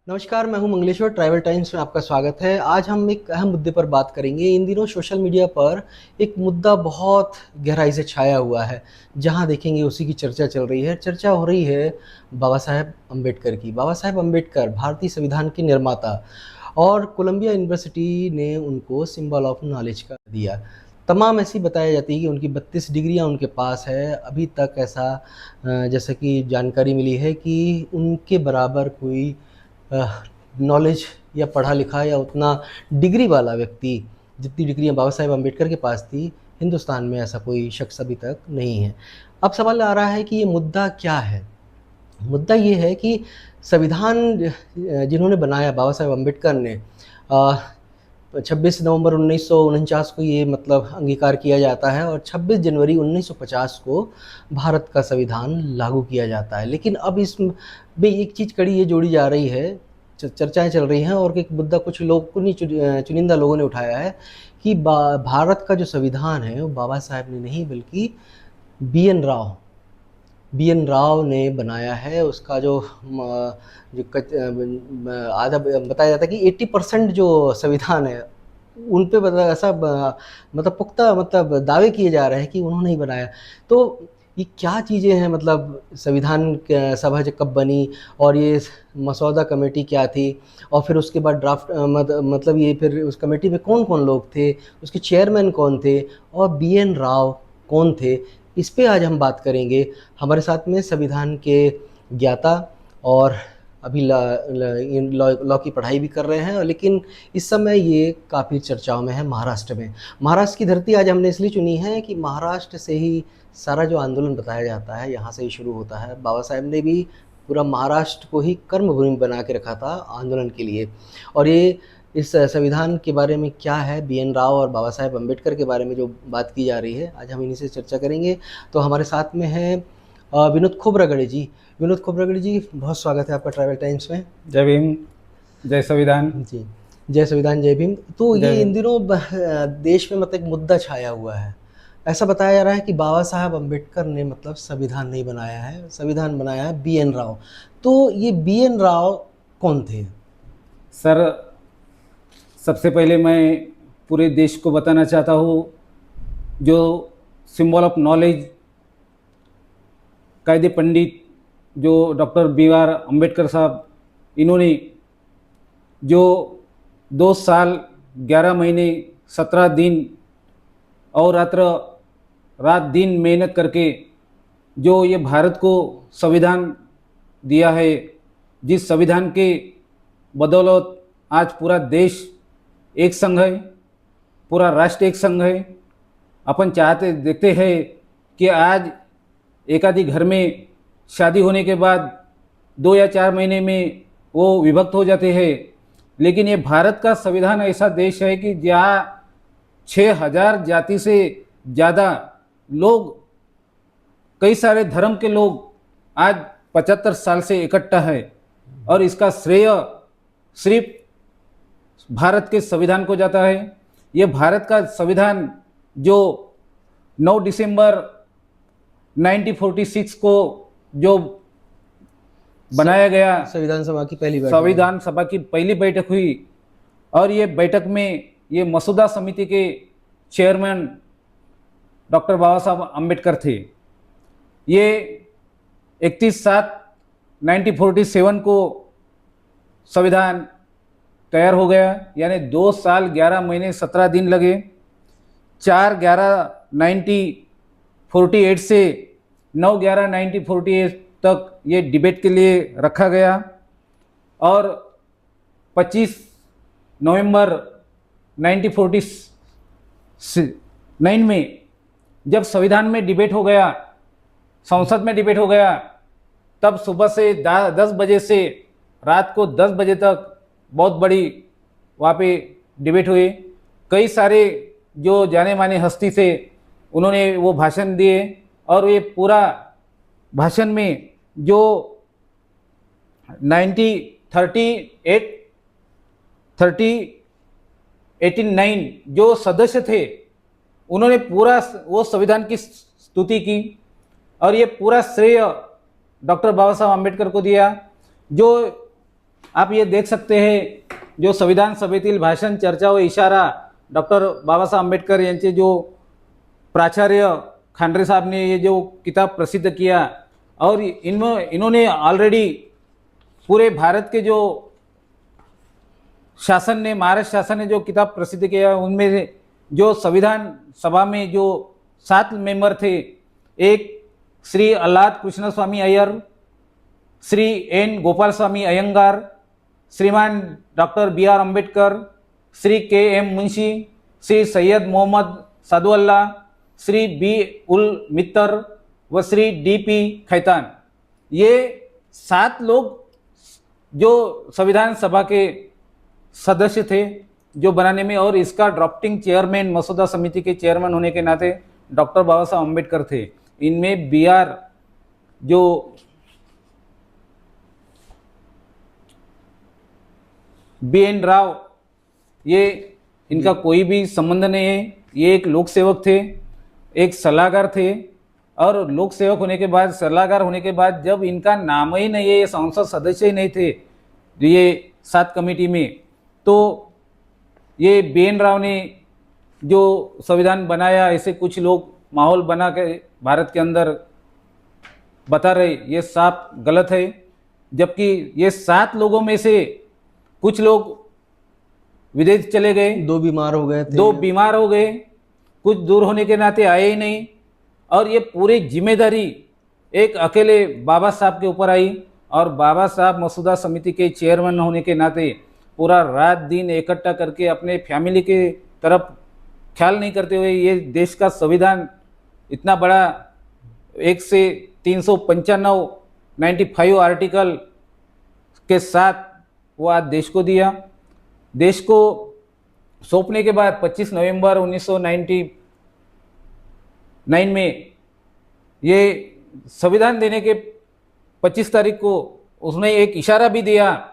नमस्कार, मैं हूं मंगलेश्वर। ट्रैवल टाइम्स में आपका स्वागत है। आज हम एक अहम मुद्दे पर बात करेंगे। इन दिनों सोशल मीडिया पर एक मुद्दा बहुत गहराई से छाया हुआ है। जहां देखेंगे उसी की चर्चा चल रही है। चर्चा हो रही है बाबा साहेब अम्बेडकर की। बाबा साहेब अम्बेडकर भारतीय संविधान के निर्माता, और कोलंबिया यूनिवर्सिटी ने उनको सिंबल ऑफ नॉलेज का दिया। तमाम ऐसी बताया जाती है कि उनकी 32 डिग्रियां उनके पास है। अभी तक ऐसा जैसा कि जानकारी मिली है कि उनके बराबर कोई नॉलेज या पढ़ा लिखा या उतना डिग्री वाला व्यक्ति, जितनी डिग्रियां बाबा साहेब अम्बेडकर के पास थी, हिंदुस्तान में ऐसा कोई शख्स अभी तक नहीं है। अब सवाल आ रहा है कि ये मुद्दा क्या है। मुद्दा ये है कि संविधान जिन्होंने बनाया बाबा साहेब अम्बेडकर ने, 26 नवंबर 1949 को ये मतलब अंगीकार किया जाता है और 26 जनवरी 1950 को भारत का संविधान लागू किया जाता है। लेकिन अब इसमें एक चीज़ कड़ी ये जोड़ी जा रही है, चर्चाएं चल रही हैं, और एक मुद्दा कुछ लोग चुनिंदा लोगों ने उठाया है कि भारत का जो संविधान है वो बाबा साहेब ने नहीं बल्कि बी एन राव ने बनाया है। उसका जो आधा बताया जाता है कि 80% जो संविधान है उन पे ऐसा मतलब पुख्ता मतलब दावे किए जा रहे हैं कि उन्होंने ही बनाया। तो ये क्या चीज़ें हैं, मतलब संविधान सभा जब कब बनी, और ये मसौदा कमेटी क्या थी, और फिर उसके बाद ड्राफ्ट मतलब ये फिर उस कमेटी में कौन कौन लोग थे, उसके चेयरमैन कौन थे, और बी.एन. राव कौन थे। इस पे आज हम बात करेंगे। हमारे साथ में संविधान के ज्ञाता, और अभी लॉ की पढ़ाई भी कर रहे हैं, लेकिन इस समय ये काफ़ी चर्चाओं में है महाराष्ट्र में। महाराष्ट्र की धरती आज हमने इसलिए चुनी है कि महाराष्ट्र से ही सारा जो आंदोलन बताया जाता है यहाँ से ही शुरू होता है। बाबा साहेब ने भी पूरा महाराष्ट्र को ही कर्मभूमि बना के रखा था आंदोलन के लिए। और ये इस संविधान के बारे में क्या है, बी.एन. राव और बाबा साहेब अम्बेडकर के बारे में जो बात की जा रही है, आज हम इन्हीं से चर्चा करेंगे। तो हमारे साथ में है विनोद खोब्रागड़े जी। विनोद खोब्रागड़े जी, बहुत स्वागत है आपका ट्रैवल टाइम्स में। जय भीम, जय संविधान। जी, जय संविधान, जय भीम। तो जय ये इन भीम। दिनों देश में मतलब एक मुद्दा छाया हुआ है। ऐसा बताया जा रहा है कि बाबा साहब अम्बेडकर ने मतलब संविधान नहीं बनाया है, संविधान बनाया है बी.एन. राव। तो ये बी.एन. राव कौन थे? सर, सबसे पहले मैं पूरे देश को बताना चाहता हूँ, जो सिंबल ऑफ नॉलेज कायदे पंडित जो डॉक्टर बी आर अम्बेडकर साहब, इन्होंने जो 2 साल 11 महीने 17 दिन और रात दिन मेहनत करके जो ये भारत को संविधान दिया है, जिस संविधान के बदौलत आज पूरा देश एक संघ है, पूरा राष्ट्र एक संघ है। अपन चाहते देखते हैं कि आज एक आधी घर में शादी होने के बाद 2 या 4 महीने में वो विभक्त हो जाते हैं, लेकिन ये भारत का संविधान ऐसा देश है कि जहाँ 6,000 जाति से ज़्यादा लोग, कई सारे धर्म के लोग आज 75 साल से इकट्ठा है, और इसका श्रेय सिर्फ भारत के संविधान को जाता है। ये भारत का संविधान जो 9 दिसंबर 1946 को जो बनाया गया, संविधान सभा की पहली बैठक, संविधान सभा की पहली बैठक हुई, और ये बैठक में ये मसौदा समिति के चेयरमैन डॉक्टर बाबा साहब अम्बेडकर थे। ये 31/7/1947 को संविधान तैयार हो गया, यानी 2 साल 11 महीने 17 दिन लगे। 4/11/1948 से 9/11/1948 तक ये डिबेट के लिए रखा गया, और 25 नवंबर 1949 में जब संविधान में डिबेट हो गया, संसद में डिबेट हो गया, तब सुबह से 10 बजे से रात को 10 बजे तक बहुत बड़ी वहाँ पे डिबेट हुई। कई सारे जो जाने माने हस्ती थे, उन्होंने वो भाषण दिए, और ये पूरा भाषण में जो 89 जो सदस्य थे, उन्होंने पूरा वो संविधान की स्तुति की, और ये पूरा श्रेय डॉक्टर बाबा साहब अम्बेडकर को दिया, जो आप ये देख सकते हैं जो संविधान सभेतील भाषण, चर्चा व इशारा डॉक्टर बाबासाहेब आंबेडकर यांचे जो प्राचार्य खांडरे साहब ने ये जो किताब प्रसिद्ध किया, और इन्होंने ऑलरेडी पूरे भारत के जो शासन ने, महाराष्ट्र शासन ने जो किताब प्रसिद्ध किया, उनमें जो संविधान सभा में जो 7 मेंबर थे, एक Shri Alladi Krishnaswami Ayyar, Shri N Gopalaswami Ayyangar, Shriman doctor B R. Ambedkar, Shri K M. Munshi, Shri Syed Mohammad Saadulla, Shri B. L Mitter व श्री डी.पी. खैतान। ये 7 लोग जो संविधान सभा के सदस्य थे जो बनाने में, और इसका ड्राफ्टिंग चेयरमैन, मसौदा समिति के चेयरमैन होने के नाते डॉक्टर बाबा साहब अम्बेडकर थे। इनमें बी.आर. जो बी.एन. राव, ये इनका कोई भी संबंध नहीं है। ये एक लोक सेवक थे, एक सलाहकार थे, और लोक सेवक होने के बाद, सलाहकार होने के बाद जब इनका नाम ही नहीं है, ये संसद सदस्य ही नहीं थे ये 7 कमेटी में, तो ये बी.एन. राव ने जो संविधान बनाया, ऐसे कुछ लोग माहौल बना के भारत के अंदर बता रहे, ये साफ गलत है। जबकि ये 7 लोगों में से कुछ लोग विदेश चले गए, 2 बीमार हो गए थे, 2 बीमार हो गए, कुछ दूर होने के नाते आए ही नहीं, और ये पूरी जिम्मेदारी एक अकेले बाबा साहब के ऊपर आई। और बाबा साहब मसौदा समिति के चेयरमैन होने के नाते पूरा रात दिन इकट्ठा करके अपने फैमिली के तरफ ख्याल नहीं करते हुए, ये देश का संविधान इतना बड़ा, 1 से 395 95 आर्टिकल के साथ वो आज देश को दिया। देश को सौंपने के बाद 25 नवंबर 1999 में ये संविधान देने के 25 तारीख को उसने एक इशारा भी दिया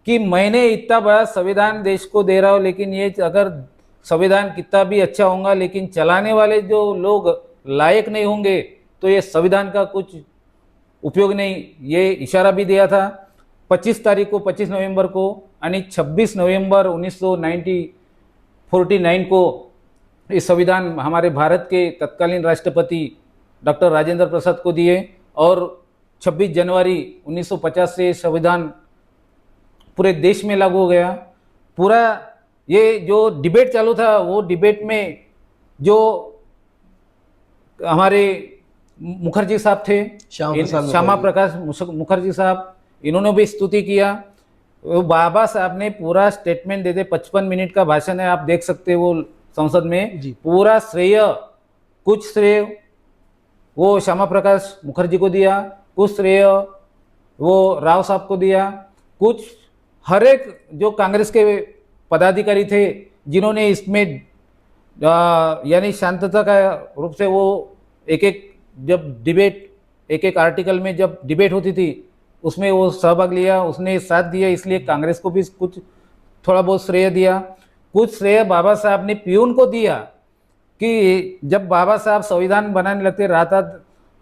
कि मैंने इतना बड़ा संविधान देश को दे रहा हूँ, लेकिन ये अगर संविधान कितना भी अच्छा होगा, लेकिन चलाने वाले जो लोग लायक नहीं होंगे तो ये संविधान का कुछ उपयोग नहीं। ये इशारा भी दिया था 25 तारीख को, 25 नवंबर को, यानी 26 नवंबर 1949 को ये संविधान हमारे भारत के तत्कालीन राष्ट्रपति डॉक्टर राजेंद्र प्रसाद को दिए, और 26 जनवरी 1950 से संविधान पूरे देश में लागू हो गया। पूरा ये जो डिबेट चालू था, वो डिबेट में जो हमारे मुखर्जी साहब थे, श्यामा प्रकाश मुखर्जी साहब, इन्होंने भी स्तुति किया। वो बाबा साहब ने पूरा स्टेटमेंट देते, 55 मिनट का भाषण है, आप देख सकते हैं वो संसद में। पूरा श्रेय, कुछ श्रेय वो श्यामा प्रकाश मुखर्जी को दिया, कुछ श्रेय वो राव साहब को दिया, कुछ हर एक जो कांग्रेस के पदाधिकारी थे जिन्होंने इसमें यानी शांतता का रूप से वो एक एक जब डिबेट, एक एक आर्टिकल में जब डिबेट होती थी उसमें वो सहभाग लिया, उसने साथ दिया, इसलिए कांग्रेस को भी कुछ थोड़ा बहुत श्रेय दिया। कुछ श्रेय बाबा साहब ने पियून को दिया कि जब बाबा साहब संविधान बनाने लगते, रात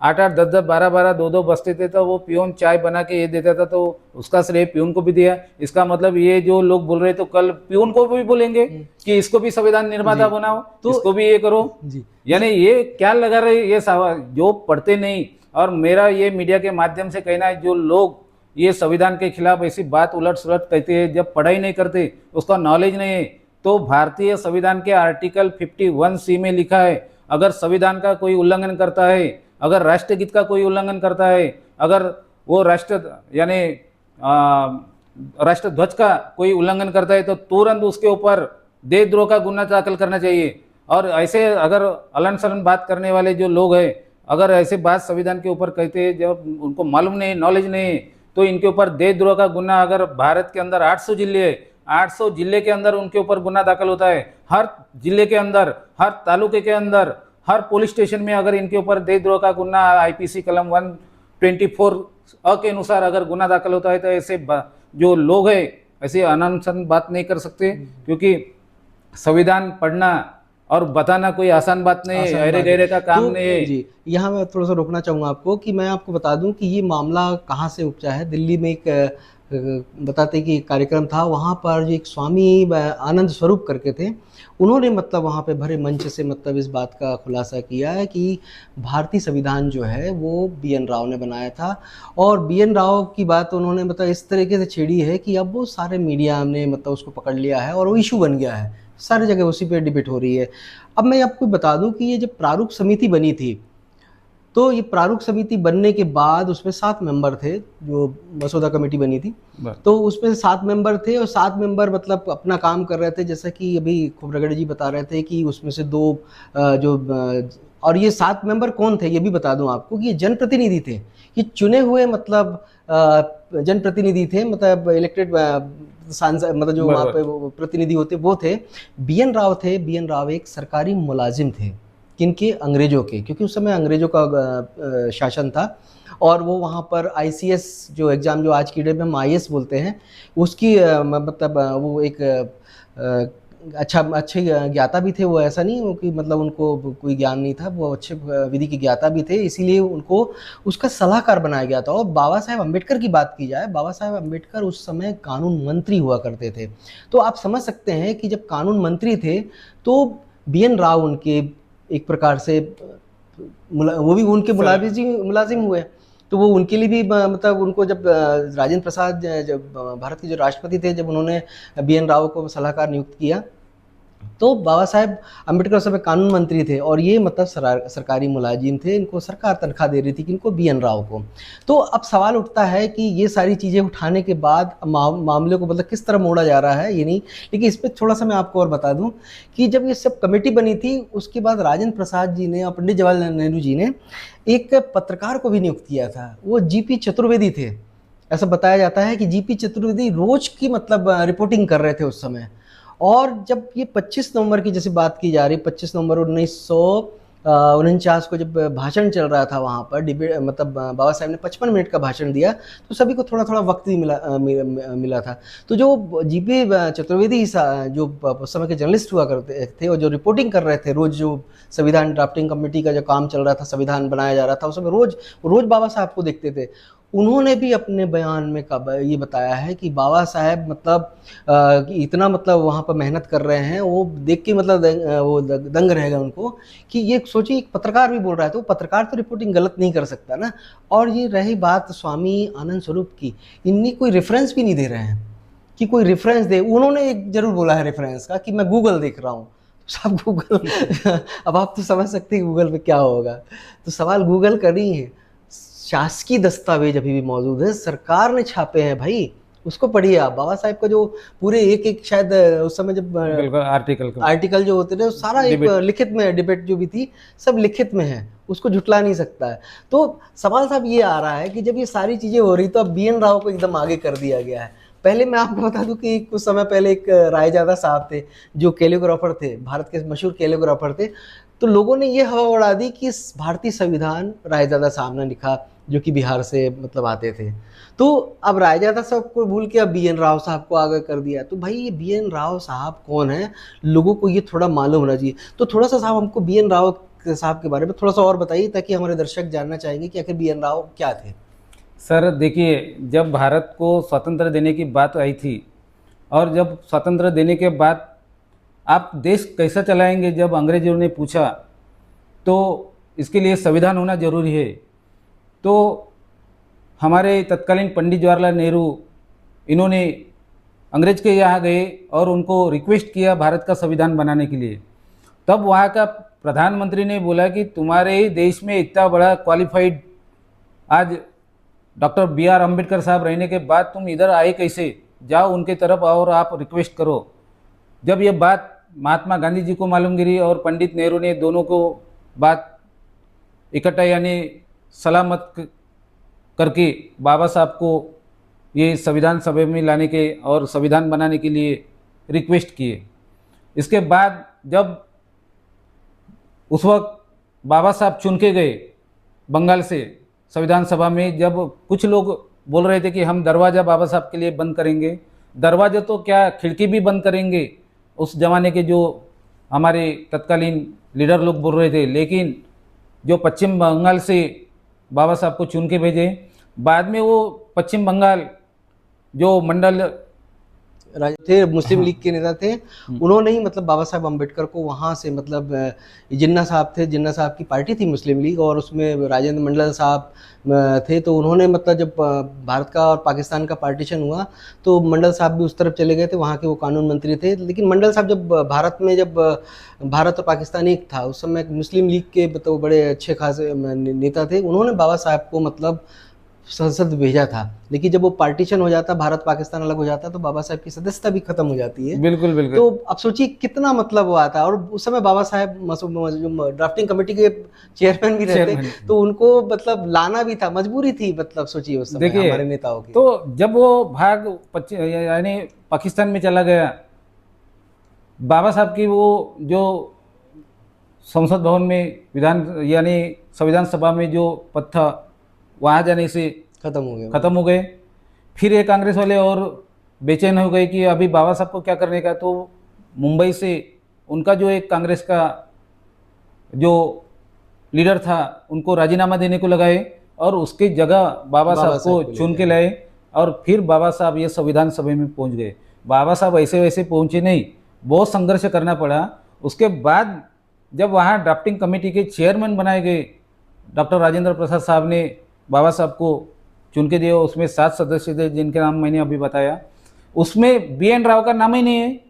8-8, 10-10, 12-12, 2-2 बजते थे, तो वो पियून चाय बना के ये देता था, तो उसका श्रेय पियून को भी दिया। इसका मतलब ये जो लोग बोल रहे तो कल पियून को भी बोलेंगे कि इसको भी संविधान निर्माता बनाओ, तो इसको भी ये करो। यानी ये क्या लगा रहे, ये जो पढ़ते नहीं। और मेरा ये मीडिया के माध्यम से कहना है, जो लोग ये संविधान के खिलाफ ऐसी बात उलट सुलट कहते हैं, जब पढ़ाई नहीं करते, उसका नॉलेज नहीं है, तो भारतीय संविधान के आर्टिकल 51C में लिखा है, अगर संविधान का कोई उल्लंघन करता है, अगर राष्ट्रगीत का कोई उल्लंघन करता है, अगर वो यानी राष्ट्रध्वज का कोई उल्लंघन करता है, तो तुरंत उसके ऊपर देशद्रोह का गुना दाखिल करना चाहिए। और ऐसे अगर अलन सलन बात करने वाले जो लोग हैं, अगर ऐसे बात संविधान के ऊपर कहते हैं, जब उनको मालूम नहीं, नॉलेज नहीं, तो इनके ऊपर देशद्रोह का गुना, अगर भारत के अंदर 800 जिले है, 800 जिले के अंदर उनके ऊपर गुना दाखिल होता है। हर जिले के अंदर, हर तालुके के अंदर, हर पुलिस स्टेशन में अगर इनके ऊपर देशद्रोह का गुना IPC कलम 124 अ के अनुसार अगर गुना दाखिल होता है, तो ऐसे जो लोग हैं ऐसे अनशन बात नहीं कर सकते, क्योंकि संविधान पढ़ना और बताना कोई आसान बात नहीं है, अरे गहरे का काम नहीं है। जी, यहाँ मैं थोड़ा सा रोकना चाहूँगा आपको कि मैं आपको बता दूं कि ये मामला कहाँ से उपजा है। दिल्ली में एक बताते कि एक कार्यक्रम था, वहाँ पर जो एक स्वामी आनंद स्वरूप करके थे, उन्होंने मतलब वहाँ पे भरे मंच से मतलब इस बात का खुलासा किया है कि भारतीय संविधान जो है वो बी.एन. राव ने बनाया था। और बी.एन. राव की बात उन्होंने मतलब इस तरीके से छेड़ी है कि अब वो सारे मीडिया ने मतलब उसको पकड़ लिया है और वो इशू बन गया है, सारी जगह उसी पे डिबेट हो रही है। अब मैं आपको बता दूं कि ये जब प्रारूप समिति बनी थी, तो ये प्रारूप समिति बनने के बाद उसमें 7 मेंबर थे, जो मसौदा कमेटी बनी थी। तो उसमें 7 मेंबर थे और 7 मेंबर मतलब अपना काम कर रहे थे, जैसा कि अभी खोब्रागड़े जी बता रहे थे कि उसमें से 2 और ये 7 मेंबर कौन थे ये भी बता दूं आपको कि ये जनप्रतिनिधि थे। ये चुने हुए मतलब जनप्रतिनिधि थे, मतलब इलेक्टेड सांसद, मतलब जो वहाँ पे वो प्रतिनिधि होते वो थे। बी.एन. राव थे। बी.एन. राव एक सरकारी मुलाजिम थे, किनके, अंग्रेजों के, क्योंकि उस समय अंग्रेजों का शासन था। और वो वहाँ पर आईसीएस जो एग्ज़ाम, जो आज की डेट में हम आईएएस बोलते हैं, उसकी मतलब वो एक अच्छे ज्ञाता भी थे वो। ऐसा नहीं हो कि मतलब उनको कोई ज्ञान नहीं था, वो अच्छे विधि के ज्ञाता भी थे, इसीलिए उनको उसका सलाहकार बनाया गया था। और बाबा साहेब अम्बेडकर की बात की जाए, बाबा साहेब अम्बेडकर उस समय कानून मंत्री हुआ करते थे। तो आप समझ सकते हैं कि जब कानून मंत्री थे तो बी.एन. राव उनके एक प्रकार से वो भी उनके मुलाजिम हुए। तो वो उनके लिए भी मतलब उनको जब राजेंद्र प्रसाद जब भारत के जो राष्ट्रपति थे, जब उन्होंने बी.एन. राव को सलाहकार नियुक्त किया, तो बाबा साहेब अम्बेडकर उस समय कानून मंत्री थे और ये मतलब सरकारी मुलाजिम थे, इनको सरकार तनख्वाह दे रही थी, किनको, बी.एन. राव को। तो अब सवाल उठता है कि ये सारी चीज़ें उठाने के बाद मामले को मतलब किस तरह मोड़ा जा रहा है, ये नहीं। लेकिन इस पर थोड़ा सा मैं आपको और बता दूं कि जब ये सब कमेटी बनी थी, उसके बाद राजेंद्र प्रसाद जी ने और पंडित जवाहरलाल नेहरू जी ने एक पत्रकार को भी नियुक्त किया था, वो जी.पी. चतुर्वेदी थे। ऐसा बताया जाता है कि जी.पी. चतुर्वेदी रोज की मतलब रिपोर्टिंग कर रहे थे उस समय। और जब ये 25 नवंबर की जैसे बात की जा रही, 25 नवंबर 1949 को जब भाषण चल रहा था वहाँ पर डिबेट, मतलब बाबा साहब ने 55 मिनट का भाषण दिया, तो सभी को थोड़ा थोड़ा वक्त भी मिला था। तो जो जी.पी. चतुर्वेदी जो उस समय के जर्नलिस्ट हुआ करते थे और जो रिपोर्टिंग कर रहे थे रोज, जो संविधान ड्राफ्टिंग कमेटी का जो काम चल रहा था, संविधान बनाया जा रहा था, उस समय रोज बाबा साहब को देखते थे। उन्होंने भी अपने बयान में ये बताया है कि बाबा साहेब मतलब कि इतना मतलब वहाँ पर मेहनत कर रहे हैं, वो देख के मतलब वो दंग रहेगा उनको कि ये सोचिए, एक पत्रकार भी बोल रहा है, तो पत्रकार तो रिपोर्टिंग गलत नहीं कर सकता ना। और ये रही बात स्वामी आनंद स्वरूप की, इनमें कोई रेफरेंस भी नहीं दे रहे हैं कि कोई रेफरेंस दे। उन्होंने एक जरूर बोला है रेफरेंस का कि मैं गूगल देख रहा हूँ, सब गूगल अब आप तो समझ सकते हैं गूगल पे क्या होगा। तो सवाल गूगल का नहीं है, शासकीय दस्तावेज अभी भी मौजूद है, सरकार ने छापे हैं भाई, उसको पढ़िए आप। बाबा साहेब का जो पूरे एक शायद उस समय जब आर्टिकल जो होते थे, सारा एक लिखित में, डिबेट जो भी थी सब लिखित में है, उसको झुटला नहीं सकता है। तो सवाल साहब ये आ रहा है कि जब ये सारी चीजें हो रही, तो अब बी.एन. राव को एकदम आगे कर दिया गया है। पहले मैं आपको बता दूं कि कुछ समय पहले एक रायजादा साहब थे, जो कैलियोग्राफर थे, भारत के मशहूर कैलियोग्राफर थे। तो लोगों ने ये हवा उड़ा दी कि भारतीय संविधान रायजादा साहब ने लिखा, जो कि बिहार से मतलब आते थे। तो अब रायजादा साहब को भूल के अब बी.एन. राव साहब को आगे कर दिया। तो भाई ये बी.एन. राव साहब कौन है, लोगों को ये थोड़ा मालूम होना चाहिए। तो थोड़ा सा साहब हमको बी.एन. राव साहब के बारे में थोड़ा सा और बताइए, ताकि हमारे दर्शक जानना चाहेंगे कि आखिर बी.एन. राव क्या थे। सर देखिए, जब भारत को स्वतंत्र देने की बात आई थी, और जब स्वतंत्र देने के बाद आप देश कैसा चलाएंगे, जब अंग्रेजों ने पूछा, तो इसके लिए संविधान होना जरूरी है। तो हमारे तत्कालीन पंडित जवाहरलाल नेहरू, इन्होंने अंग्रेज के यहाँ गए और उनको रिक्वेस्ट किया भारत का संविधान बनाने के लिए। तब वहाँ का प्रधानमंत्री ने बोला कि तुम्हारे देश में इतना बड़ा क्वालिफाइड आज डॉक्टर बी.आर. अम्बेडकर साहब रहने के बाद तुम इधर आए कैसे, जाओ उनके तरफ और आप रिक्वेस्ट करो। जब ये बात महात्मा गांधी जी को मालूम गिरी और पंडित नेहरू ने दोनों को बात इकट्ठा यानी सलामत करके बाबा साहब को ये संविधान सभा में लाने के और संविधान बनाने के लिए रिक्वेस्ट किए। इसके बाद जब उस वक्त बाबा साहब चुन के गए बंगाल से संविधान सभा में, जब कुछ लोग बोल रहे थे कि हम दरवाज़ा बाबा साहब के लिए बंद करेंगे, दरवाजा तो क्या खिड़की भी बंद करेंगे, उस जमाने के जो हमारे तत्कालीन लीडर लोग बोल रहे थे। लेकिन जो पश्चिम बंगाल से बाबा साहब को चुन के भेजे, बाद में वो पश्चिम बंगाल जो मंडल थे, मुस्लिम हाँ लीग के नेता थे, उन्होंने ही मतलब बाबा साहब अम्बेडकर को वहाँ से मतलब जिन्ना साहब थे, जिन्ना साहब की पार्टी थी मुस्लिम लीग, और उसमें राजेंद्र मंडल साहब थे, तो उन्होंने मतलब जब भारत का और पाकिस्तान का पार्टीशन हुआ तो मंडल साहब भी उस तरफ चले गए थे, वहाँ के वो कानून मंत्री थे। लेकिन मंडल साहब जब भारत में जब भारत और पाकिस्तान एक था उस समय मुस्लिम लीग के तो बड़े अच्छे खासे नेता थे, उन्होंने बाबा साहब को मतलब संसद भेजा था। लेकिन जब वो पार्टीशन हो जाता, भारत पाकिस्तान अलग हो जाता, तो बाबा साहब की सदस्यता भी खत्म हो जाती है। बिल्कुल बिल्कुल तो अब सोचिए कितना मतलब वो आता, और उस समय बाबा साहब जो ड्राफ्टिंग कमेटी के चेयरमैन भी रहते, चेयरमैन। तो उनको मतलब लाना भी था, मजबूरी थी, मतलब सोचिए उस समय देखिए, हमारे नेताओं की। तो जब वो यानी पाकिस्तान में चला गया, बाबा साहब की वो जो संसद भवन में विधान यानी संविधान सभा में जो पद था, वहाँ जाने से खत्म हो गया। खत्म हो गए। फिर ये कांग्रेस वाले और बेचैन हो गए कि अभी बाबा साहब को क्या करने का, तो मुंबई से उनका जो एक कांग्रेस का जो लीडर था उनको राजीनामा देने को लगाए और उसकी जगह बाबा साहब को चुन के लाए, और फिर बाबा साहब ये संविधान सभा में पहुंच गए। बाबा साहब ऐसे वैसे पहुंचे नहीं, बहुत संघर्ष करना पड़ा। उसके बाद जब वहाँ ड्राफ्टिंग कमेटी के चेयरमैन बनाए गए, डॉक्टर राजेंद्र प्रसाद साहब ने बाबा साहब को चुन के दिया। उसमें 7 सदस्य थे जिनके नाम मैंने अभी बताया, उसमें BN राव का नाम ही नहीं है।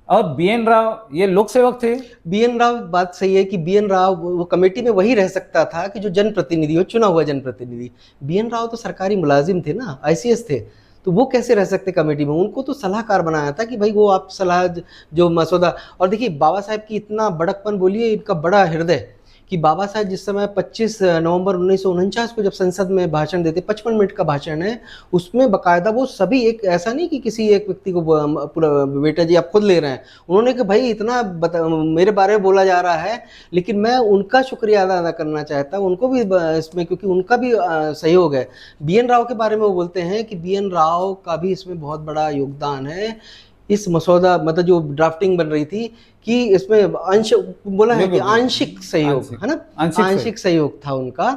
और BN राव ये लोक सेवक थे। BN राव, बात सही है कि BN राव वो कमेटी में वही रह सकता था कि जो जनप्रतिनिधि हो, चुना हुआ जनप्रतिनिधि। BN राव तो सरकारी मुलाजिम थे ना, ICS थे, तो वो कैसे रह सकते कमेटी में? उनको तो सलाहकार बनाया था कि भाई वो आप सलाह जो मसौदा। और देखिए बाबा साहब की इतना बड़कपन, बोलिए इनका बड़ा हृदय, कि बाबा साहब जिस समय 25 नवंबर 1949 को जब संसद में भाषण देते, 55 मिनट का भाषण है, उसमें बकायदा वो सभी, एक ऐसा नहीं कि किसी एक व्यक्ति को पूरा बेटा जी आप खुद ले रहे हैं, उन्होंने कि भाई इतना मेरे बारे में बोला जा रहा है, लेकिन मैं उनका शुक्रिया अदा करना चाहता हूँ, उनको भी इसमें, क्योंकि उनका भी सहयोग है। BN राव के बारे में वो बोलते हैं कि BN राव का भी इसमें बहुत बड़ा योगदान है, इस मसौदा मतलब जो ड्राफ्टिंग बन रही थी, कि इसमें अंश बोला है कि आंशिक सहयोग है ना, आंशिक सहयोग था उनका।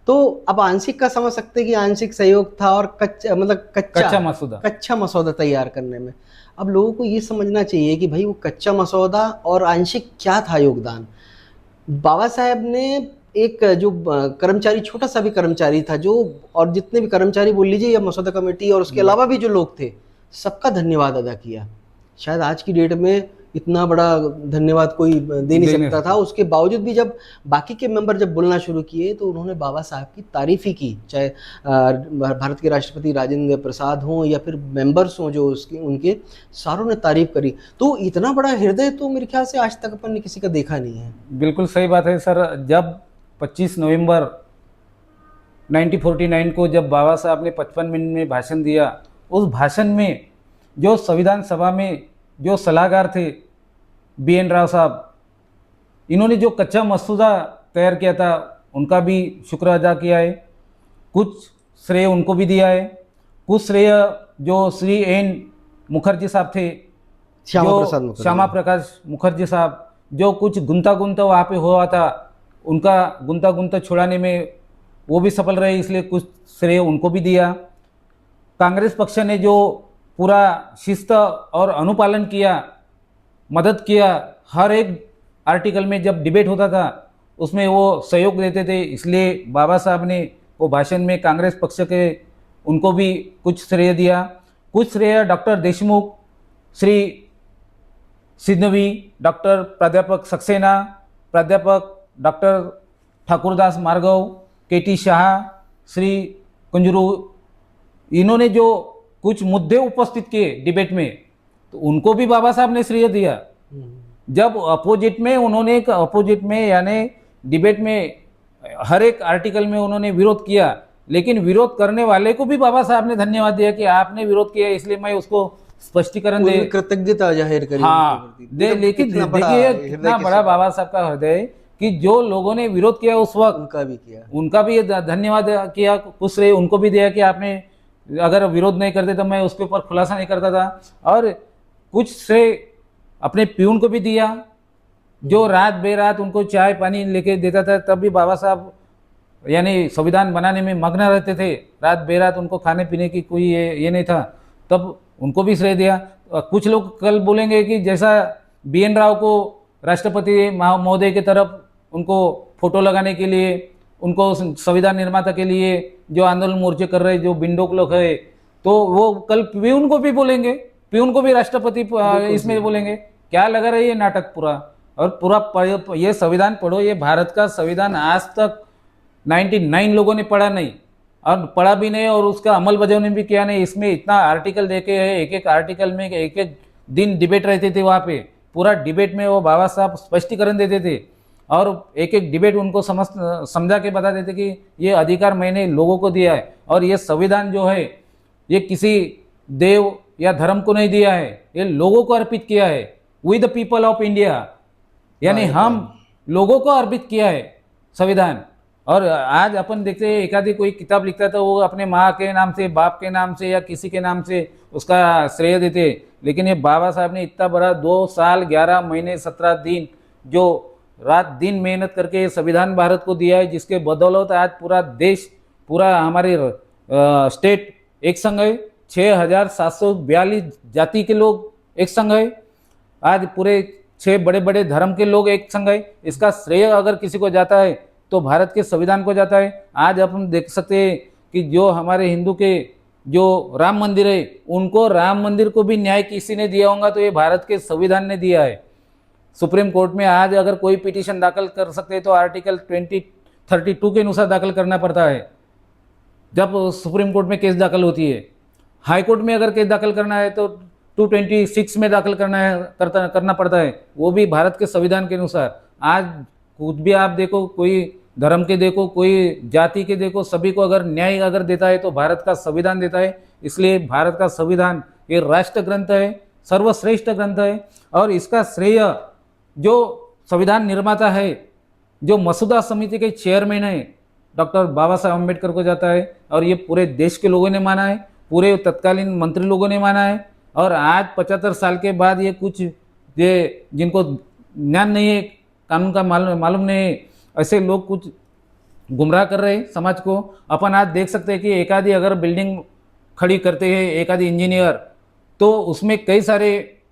तो अब आंशिक का समझ सकते हैं कि आंशिक सहयोग था, और कच्चा मतलब कच्चा मसौदा तैयार करने में। अब लोगों को ये समझना चाहिए कि भाई वो कच्चा मसौदा और आंशिक क्या था योगदान। बाबा साहब ने एक जो कर्मचारी, छोटा सा भी कर्मचारी था जो, और जितने भी कर्मचारी बोल लीजिए या मसौदा कमेटी और उसके अलावा भी जो लोग थे, सबका धन्यवाद अदा किया। शायद आज की डेट में इतना बड़ा धन्यवाद कोई दे नहीं सकता था। उसके बावजूद भी जब बाकी के मेंबर जब बोलना शुरू किए, तो उन्होंने बाबा साहब की तारीफ ही की, चाहे भारत के राष्ट्रपति राजेंद्र प्रसाद हों या फिर मेंबर्स हों जो उसके उनके, सारों ने तारीफ करी। तो इतना बड़ा हृदय तो मेरे ख्याल से आज तक अपन ने किसी का देखा नहीं है। बिल्कुल सही बात है सर। जब 25 नवंबर 1949 को जब बाबा साहब ने 55 मिनट में भाषण दिया, उस भाषण में जो संविधान सभा में जो सलाहकार थे BN राव साहब, इन्होंने जो कच्चा मसौदा तैयार किया था उनका भी शुक्र अदा किया है। कुछ श्रेय उनको भी दिया है, कुछ श्रेय जो श्री N मुखर्जी साहब थे, श्यामा प्रकाश मुखर्जी साहब, जो कुछ गुंता वहाँ पे हुआ था, उनका गुंता छुड़ाने में वो भी सफल रहे, इसलिए कुछ श्रेय उनको भी दिया। कांग्रेस पक्ष ने जो पूरा शिस्त और अनुपालन किया, मदद किया, हर एक आर्टिकल में जब डिबेट होता था उसमें वो सहयोग देते थे, इसलिए बाबा साहब ने वो भाषण में कांग्रेस पक्ष के उनको भी कुछ श्रेय दिया। कुछ श्रेय डॉक्टर देशमुख, श्री सिद्धवी, डॉक्टर प्राध्यापक सक्सेना, प्राध्यापक डॉक्टर ठाकुरदास मार्गव, KT शाह, श्री कुंजरू, इन्होंने जो कुछ मुद्दे उपस्थित किए डिबेट में, तो उनको भी बाबा साहब ने श्रेय दिया। जब अपोजिट में उन्होंने यानी डिबेट में हर एक आर्टिकल में उन्होंने विरोध किया, लेकिन विरोध करने वाले को भी बाबा साहब ने धन्यवाद दिया कि आपने विरोध किया, इसलिए मैं उसको स्पष्टीकरण दे, कृतज्ञता जाहिर करी। हाँ दे। लेकिन देखिए कितना बड़ा बाबा साहब का हृदय कि जो लोगों ने विरोध किया उस वक्त उनका भी धन्यवाद किया, कुछ श्रेय उनको भी दिया कि आपने अगर विरोध नहीं करते तो मैं उसके ऊपर खुलासा नहीं करता था। और कुछ श्रेय अपने प्यून को भी दिया, जो रात बेरात उनको चाय पानी लेके देता था, तब भी बाबा साहब यानी संविधान बनाने में मग्न रहते थे, रात बेरात उनको खाने पीने की कोई ये नहीं था। तब उनको भी श्रेय दिया। कुछ लोग कल बोलेंगे कि जैसा BN राव को राष्ट्रपति महोदय की तरफ उनको फोटो लगाने के लिए, उनको संविधान निर्माता के लिए जो आंदोलन मोर्चे कर रहे जो बिंडोक लोग है, तो वो कल पीयून को भी बोलेंगे, पीयून को भी राष्ट्रपति इसमें बोलेंगे। क्या लगा रहा है ये नाटक पूरा। और पूरा ये संविधान पढ़ो, ये भारत का संविधान आज तक 99 लोगों ने पढ़ा नहीं, और पढ़ा भी नहीं, और उसका अमल बजावनी भी किया नहीं। इसमें इतना आर्टिकल देखे है, एक एक आर्टिकल में एक एक दिन डिबेट रहते थे वहाँ पे। पूरा डिबेट में वो बाबा साहब स्पष्टीकरण देते थे, और एक एक डिबेट उनको समझा के बता देते कि ये अधिकार मैंने लोगों को दिया है, और ये संविधान जो है ये किसी देव या धर्म को नहीं दिया है, ये लोगों को अर्पित किया है। We the people of India, यानी हम लोगों को अर्पित किया है संविधान। और आज अपन देखते हैं एक आधी कोई किताब लिखता है तो वो अपने माँ के नाम से, बाप के नाम से या किसी के नाम से उसका श्रेय देते, लेकिन ये बाबा साहब ने इतना बड़ा 2 साल 11 महीने 17 दिन जो रात दिन मेहनत करके संविधान भारत को दिया है, जिसके बदौलत आज पूरा देश, पूरा हमारे स्टेट एक संघ है। 6742 जाति के लोग एक संघ है। आज पूरे 6 बड़े बड़े धर्म के लोग एक संघ है। इसका श्रेय अगर किसी को जाता है तो भारत के संविधान को जाता है। आज अपन देख सकते हैं कि जो हमारे हिंदू के जो राम मंदिर है, उनको राम मंदिर को भी न्याय किसी ने दिया होगा तो ये भारत के संविधान ने दिया है। सुप्रीम कोर्ट में आज अगर कोई पिटीशन दाखिल कर सकते हैं तो आर्टिकल 2032 के अनुसार दाखिल करना पड़ता है जब सुप्रीम कोर्ट में केस दाखिल होती है। हाई कोर्ट में अगर केस दाखिल करना है तो 226 में दाखिल करना पड़ता है, वो भी भारत के संविधान के अनुसार। आज कुछ भी आप देखो, कोई धर्म के देखो, कोई जाति के देखो, सभी को अगर न्याय अगर देता है तो भारत का संविधान देता है। इसलिए भारत का संविधान ये राष्ट्र ग्रंथ है, सर्वश्रेष्ठ ग्रंथ है, और इसका श्रेय जो संविधान निर्माता है, जो मसौदा समिति के चेयरमैन है, डॉक्टर बाबा साहब अम्बेडकर को जाता है। और ये पूरे देश के लोगों ने माना है, पूरे तत्कालीन मंत्री लोगों ने माना है। और आज 75 साल के बाद ये कुछ ये जिनको ज्ञान नहीं है, कानून का मालूम नहीं है, ऐसे लोग कुछ गुमराह कर रहे हैं समाज को। अपन आज देख सकते हैं कि एक आधी अगर बिल्डिंग खड़ी करते हैं, एक आधी इंजीनियर, तो उसमें कई सारे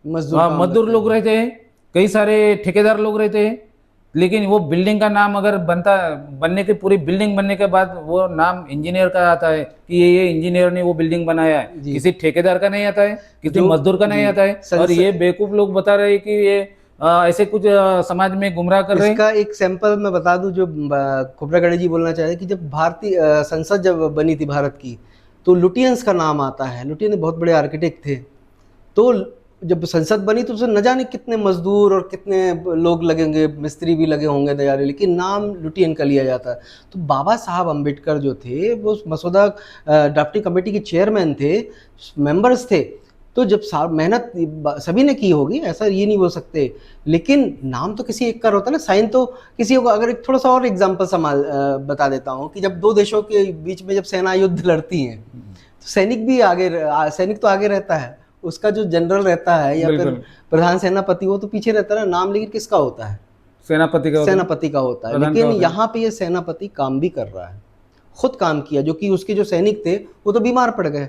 मजदूर लोग रहते हैं, कई सारे ठेकेदार लोग रहते हैं, लेकिन वो बिल्डिंग का नाम अगर बनने के पूरी बिल्डिंग बनने के बाद वो नाम इंजीनियर का आता है कि ये इंजीनियर ने वो बिल्डिंग बनाया है, किसी ठेकेदार का नहीं आता है, किसी मजदूर का नहीं आता है। और ये बेवकूफ लोग बता रहे हैं कि ये ऐसे कुछ समाज में गुमराह कर रहे हैं। इसका एक सैंपल मैं बता दूं जो खोपरागढ़े जी बोलना चाह रहे कि जब भारतीय संसद जब बनी थी भारत की, तो लुटियंस का नाम आता है। लुटियन बहुत बड़े आर्किटेक्ट थे। तो जब संसद बनी तो उसमें न जाने कितने मजदूर और कितने लोग लगेंगे, मिस्त्री भी लगे होंगे तैयारी, लेकिन नाम लुटियन का लिया जाता है। तो बाबा साहब अम्बेडकर जो थे वो मसौदा ड्राफ्टिंग कमेटी के चेयरमैन थे, मेंबर्स थे। तो जब मेहनत सभी ने की होगी, ऐसा ये नहीं बोल सकते, लेकिन नाम तो किसी एक का होता है ना, साइन तो किसी को। अगर एक थोड़ा सा और एग्जांपल बता देता हूँ कि जब 2 देशों के बीच में जब सेना युद्ध लड़ती हैं तो सैनिक तो आगे रहता है, उसका जो जनरल रहता है या फिर प्रधान सेनापति, वो तो पीछे रहता है ना। नाम लेकिन किसका होता है? सेनापति का होता है। लेकिन यहाँ पे ये सेनापति काम भी कर रहा है, खुद काम किया। जो कि उसके जो सैनिक थे वो तो बीमार पड़ गए।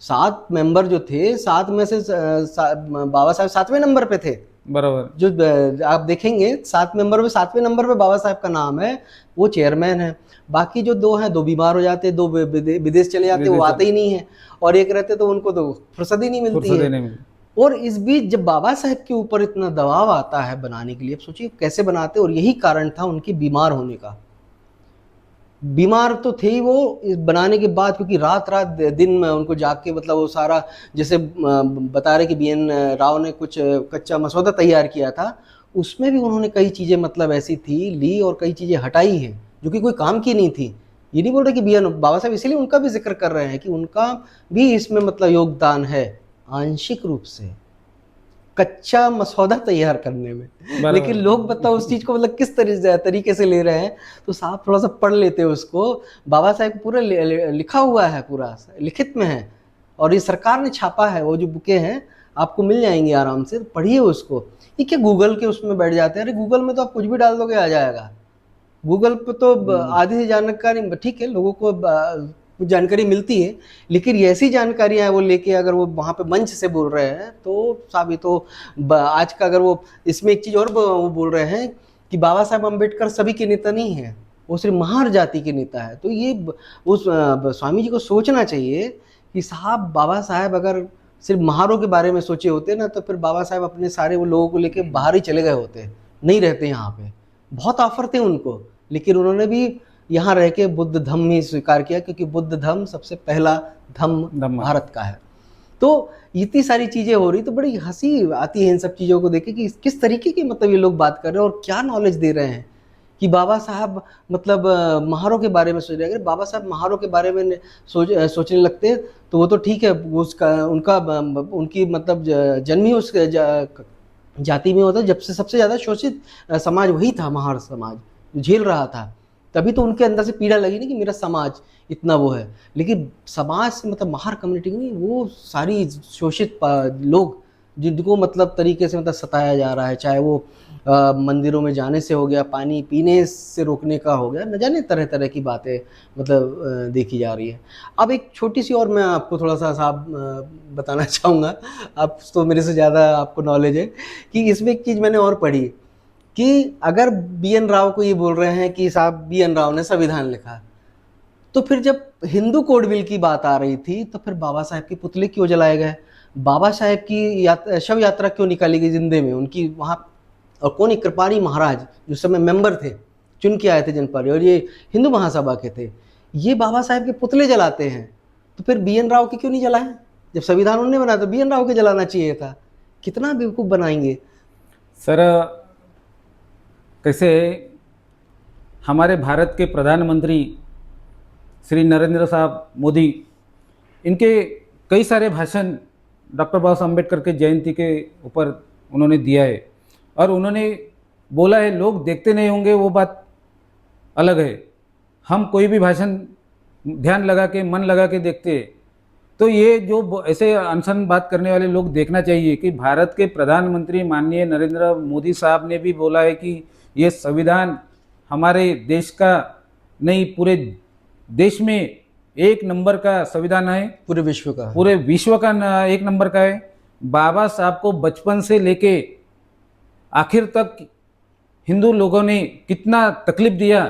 7 मेंबर जो थे, 7 में से बाबा साहब 7वें नंबर पे थे, बराबर। जो आप देखेंगे 7 मेंबर में 7वें नंबर पे बाबा साहब का नाम है, वो चेयरमैन है। बाकी जो 2 हैं, 2 बीमार हो जाते, 2 विदेश चले जाते, वो आते ही नहीं है, और एक रहते तो उनको तो फुर्सत ही नहीं मिलती है। और इस बीच जब बाबा साहब के ऊपर इतना दबाव आता है बनाने के लिए, अब सोचिए कैसे बनाते। और यही कारण था उनके बीमार होने का। बीमार तो थे ही वो बनाने के बाद, क्योंकि रात दिन में उनको जाग के, मतलब वो सारा, जैसे बता रहे कि BN राव ने कुछ कच्चा मसौदा तैयार किया था, उसमें भी उन्होंने कई चीज़ें मतलब ऐसी थी ली और कई चीज़ें हटाई हैं जो कि कोई काम की नहीं थी। ये नहीं बोल रहे कि बाबा साहब, इसीलिए उनका भी जिक्र कर रहे हैं कि उनका भी इसमें मतलब योगदान है आंशिक रूप से, कच्चा मसौदा तैयार करने में। लेकिन लोग बताओ उस चीज को मतलब किस तरीके से ले रहे हैं। तो साहब थोड़ा सा पढ़ लेते उसको। बाबा साहब पूरा लिखा हुआ है, पूरा लिखित में है, और ये सरकार ने छापा है। वो जो बुकें हैं आपको मिल जाएंगी आराम से, पढ़िए उसको। ये क्या गूगल के उसमें बैठ जाते हैं? अरे गूगल में तो आप कुछ भी डाल दोगे आ जाएगा। गूगल पे तो आधी से जानकारी, ठीक है, लोगों को वो जानकारी मिलती है, लेकिन ये ऐसी जानकारियाँ वो लेके अगर वो वहाँ पे मंच से बोल रहे हैं तो साहब ये तो आज का, अगर वो इसमें एक चीज़ और वो बोल रहे हैं कि बाबा साहब अम्बेडकर सभी के नेता नहीं हैं, वो सिर्फ महार जाति के नेता है। तो ये उस स्वामी जी को सोचना चाहिए कि साहब बाबा साहब अगर सिर्फ महारों के बारे में सोचे होते ना, तो फिर बाबा साहब अपने सारे वो लोगों को लेके बाहर ही चले गए होते, नहीं रहते यहाँ पे। बहुत ऑफर थे उनको, लेकिन उन्होंने भी यहाँ रह के बुद्ध धम्म ही स्वीकार किया, क्योंकि बुद्ध धम्म सबसे पहला धम्म भारत का है। तो इतनी सारी चीज़ें हो रही, तो बड़ी हंसी आती है इन सब चीज़ों को देख के कि किस तरीके की मतलब ये लोग बात कर रहे हैं और क्या नॉलेज दे रहे हैं कि बाबा साहब मतलब महारों के बारे में सोच रहे हैं। अगर बाबा साहब महारों के बारे में सोचने लगते हैं तो वो तो ठीक है, उसका उनका उनकी मतलब जन्म ही उस जाति में होता है। जब से सबसे ज़्यादा शोषित समाज वही था, महार समाज जो झेल रहा था, तभी तो उनके अंदर से पीड़ा लगी ना कि मेरा समाज इतना वो है। लेकिन समाज से मतलब महार कम्युनिटी नहीं, वो सारी शोषित लोग जिनको मतलब तरीके से मतलब सताया जा रहा है, चाहे वो मंदिरों में जाने से हो गया, पानी पीने से रोकने का हो गया, न जाने तरह तरह की बातें मतलब देखी जा रही है। अब एक छोटी सी और मैं आपको थोड़ा सा साहब बताना चाहूँगा, आप तो मेरे से ज़्यादा आपको नॉलेज है, कि इसमें एक चीज़ मैंने और पढ़ी कि अगर बी.एन. राव को ये बोल रहे हैं कि साहब बी.एन. राव ने संविधान लिखा, तो फिर जब हिंदू कोड बिल की बात आ रही थी तो फिर बाबा साहब के पुतले क्यों जलाए गए, बाबा साहब की शव यात्रा क्यों निकाली गई जिंदे में उनकी वहाँ, और कौन, एक कृपाणी महाराज जो समय मेंबर थे, चुन के आए थे जनपद, और ये हिंदू महासभा के थे, ये बाबा साहब के पुतले जलाते हैं। तो फिर बी.एन. राव के क्यों नहीं जलाए? जब संविधान उन्होंने बनाया तो बी.एन. राव के जलाना चाहिए था। कितना बेवकूफ़ बनाएंगे सर। कैसे हमारे भारत के प्रधानमंत्री श्री नरेंद्र साहब मोदी, इनके कई सारे भाषण डॉक्टर बाबा साहब अम्बेडकर के जयंती के ऊपर उन्होंने दिया है, और उन्होंने बोला है लोग देखते नहीं होंगे वो बात अलग है, हम कोई भी भाषण ध्यान लगा के मन लगा के देखते हैं। तो ये जो ऐसे अनसन बात करने वाले लोग देखना चाहिए कि भारत के प्रधानमंत्री माननीय नरेंद्र मोदी साहब ने भी बोला है कि ये संविधान हमारे देश का नहीं, पूरे देश में एक नंबर का संविधान है, पूरे विश्व का, पूरे विश्व का एक नंबर का है। बाबा साहब को बचपन से लेके आखिर तक हिंदू लोगों ने कितना तकलीफ दिया,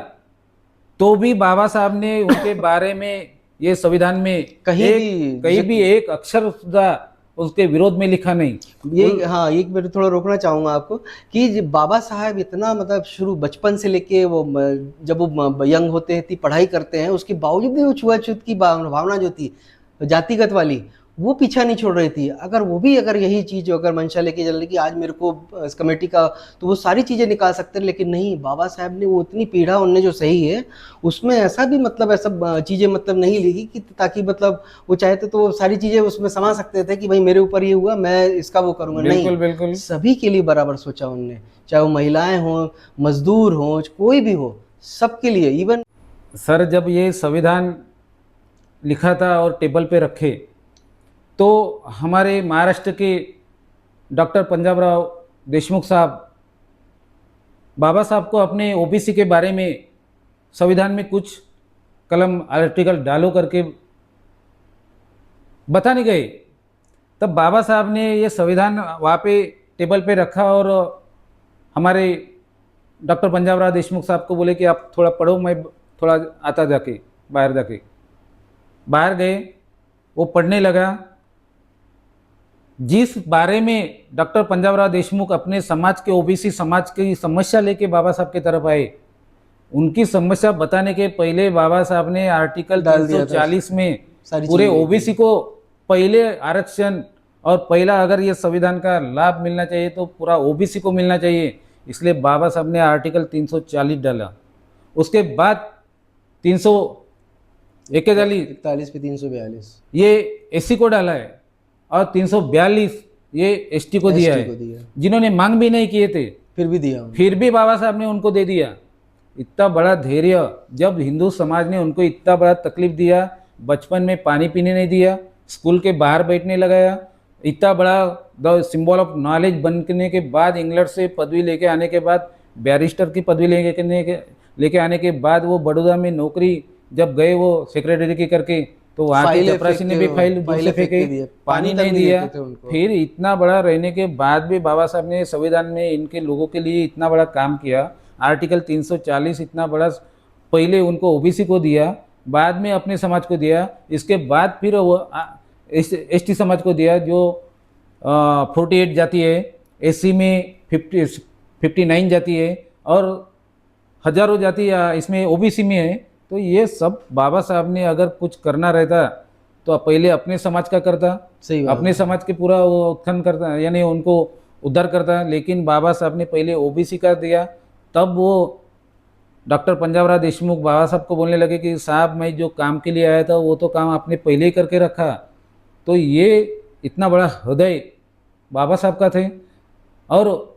तो भी बाबा साहब ने उनके बारे में ये संविधान में कहीं भी एक अक्षर सुधा उसके विरोध में लिखा नहीं। ये हाँ, एक मैं थोड़ा रोकना चाहूँगा आपको कि बाबा साहब इतना मतलब शुरू बचपन से लेके वो जब वो यंग होते हैं पढ़ाई करते हैं, उसके बावजूद भी वो छुआछूत की भावना जो थी जातिगत वाली, वो पीछा नहीं छोड़ रही थी। अगर वो भी अगर यही चीज़ अगर मंशा लेके चल रही कि आज मेरे को इस कमेटी का, तो वो सारी चीज़ें निकाल सकते हैं, लेकिन नहीं, बाबा साहब ने वो इतनी पीड़ा उनने जो सही है उसमें ऐसा भी मतलब ऐसा चीज़ें मतलब नहीं लिखी कि ताकि मतलब वो चाहते तो वो सारी चीज़ें उसमें समा सकते थे कि भाई मेरे ऊपर ये हुआ मैं इसका वो करूँगा। नहीं, बिल्कुल सभी के लिए बराबर सोचा उनने, चाहे वो महिलाएं हों, मजदूर हों, कोई भी हो, सबके लिए। इवन सर जब ये संविधान लिखा था और टेबल पे रखे, तो हमारे महाराष्ट्र के डॉक्टर पंजाबराव देशमुख साहब बाबा साहब को अपने ओबीसी के बारे में संविधान में कुछ कलम आर्टिकल डालो करके बताने गए, तब बाबा साहब ने ये संविधान वहाँ पे टेबल पे रखा और हमारे डॉक्टर पंजाबराव देशमुख साहब को बोले कि आप थोड़ा पढ़ो, मैं थोड़ा आता जाके बाहर गए, वो पढ़ने लगा। जिस बारे में डॉक्टर पंजाबराव देशमुख अपने समाज के ओबीसी समाज की समस्या लेके बाबा साहब की तरफ आए, उनकी समस्या बताने के पहले बाबा साहब ने आर्टिकल 340 में पूरे ओबीसी को पहले आरक्षण और पहला अगर ये संविधान का लाभ मिलना चाहिए तो पूरा ओबीसी को मिलना चाहिए, इसलिए बाबा साहब ने आर्टिकल 340 डाला। उसके बाद 341 पे 342 ये एससी को डाला है और 342 ये एसटी को दिया है, जिन्होंने मांग भी नहीं किए थे, फिर भी बाबा साहब ने उनको दे दिया। इतना बड़ा धैर्य, जब हिंदू समाज ने उनको इतना बड़ा तकलीफ दिया, बचपन में पानी पीने नहीं दिया, स्कूल के बाहर बैठने लगाया, इतना बड़ा द सिंबल ऑफ नॉलेज बनने के बाद, इंग्लैंड से पदवी लेके आने के बाद, बैरिस्टर की पदवी लेके आने के बाद वो बड़ौदा में नौकरी जब गए वो सेक्रेटरी की करके, तो वहाँ के फाइलें चपरासी ने फेंक भी के फाइल दूर फाइलें से फेंक के फेंके, दिए, पानी पानी तक नहीं नहीं दिया। देते थे उनको। फिर इतना बड़ा रहने के बाद भी बाबा साहब ने संविधान में इनके लोगों के लिए इतना बड़ा काम किया। आर्टिकल 340 इतना बड़ा, पहले उनको ओबीसी को दिया, बाद में अपने समाज को दिया, इसके बाद फिर वो एसटी समाज को दिया जो 48 जाति है, एससी में 59 जाति है, और हजारों जाति इसमें ओबीसी में है। तो ये सब बाबा साहब ने अगर कुछ करना रहता तो पहले अपने समाज का करता, सही बात अपने है। समाज के पूरा वो उत्थान करता, यानी उनको उद्धार करता। लेकिन बाबा साहब ने पहले ओबीसी का दिया, तब वो डॉक्टर पंजाबराव देशमुख बाबा साहब को बोलने लगे कि साहब मैं जो काम के लिए आया था वो तो काम आपने पहले ही करके रखा। तो ये इतना बड़ा हृदय बाबा साहब का थे। और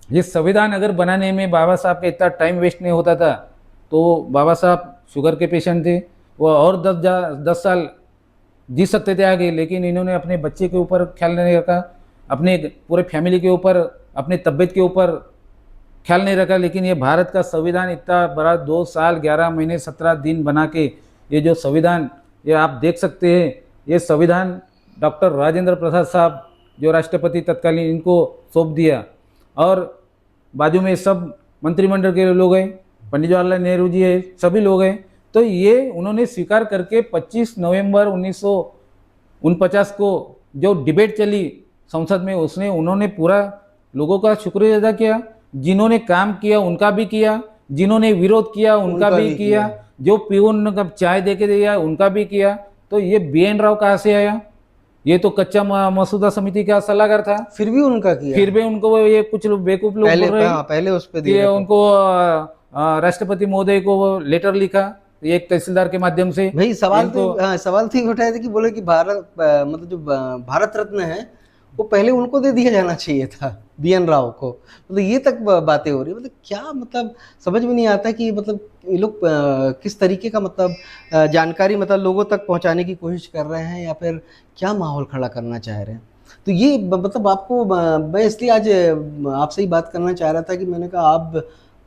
ये संविधान अगर बनाने में बाबा साहब का इतना टाइम वेस्ट नहीं होता था, तो बाबा साहब शुगर के पेशेंट थे, वो और 10 साल जी सकते थे आगे, लेकिन इन्होंने अपने बच्चे के ऊपर ख्याल नहीं रखा, अपने पूरे फैमिली के ऊपर, अपने तबीयत के ऊपर ख्याल नहीं रखा। लेकिन ये भारत का संविधान इतना बड़ा 2 साल 11 महीने 17 दिन बना के, ये जो संविधान ये आप देख सकते हैं, ये संविधान डॉक्टर राजेंद्र प्रसाद साहब जो राष्ट्रपति तत्कालीन, इनको सौंप दिया। और बाजू में सब मंत्रिमंडल के लोग हैं, पंडित जवाहरलाल नेहरू जी है, सभी लोग हैं। तो ये उन्होंने स्वीकार करके 25 नवंबर 1949 को जो डिबेट चली संसद में, उसने उन्होंने पूरा लोगों का शुक्रिया अदा किया। जिन्होंने काम किया उनका भी किया, जिन्होंने विरोध किया उनका भी किया, जो पीऊन का चाय दे के दिया उनका भी किया। तो ये BN राव कहाँ से आया? ये तो कच्चा मसूदा समिति का सलाहकार था, फिर भी उनका किया। फिर भी उनको ये कुछ लोग बेवकूफ लोग बोल रहे हैं पहले उस पे कि दिए उनको राष्ट्रपति महोदय को वो लेटर लिखा एक तहसीलदार के माध्यम से। भाई सवाल तो इनको सवाल तो ये उठाए थे कि बोले कि भारत मतलब जो भारत रत्न है वो पहले उनको दे दिया जाना चाहिए था, BN राव को। मतलब ये तक बातें हो रही है। मतलब क्या, मतलब समझ में नहीं आता कि मतलब ये लोग किस तरीके का मतलब जानकारी मतलब लोगों तक पहुंचाने की कोशिश कर रहे हैं, या फिर क्या माहौल खड़ा करना चाह रहे हैं। तो ये मतलब आपको मैं इसलिए आज आपसे ही बात करना चाह रहा था कि मैंने कहा आप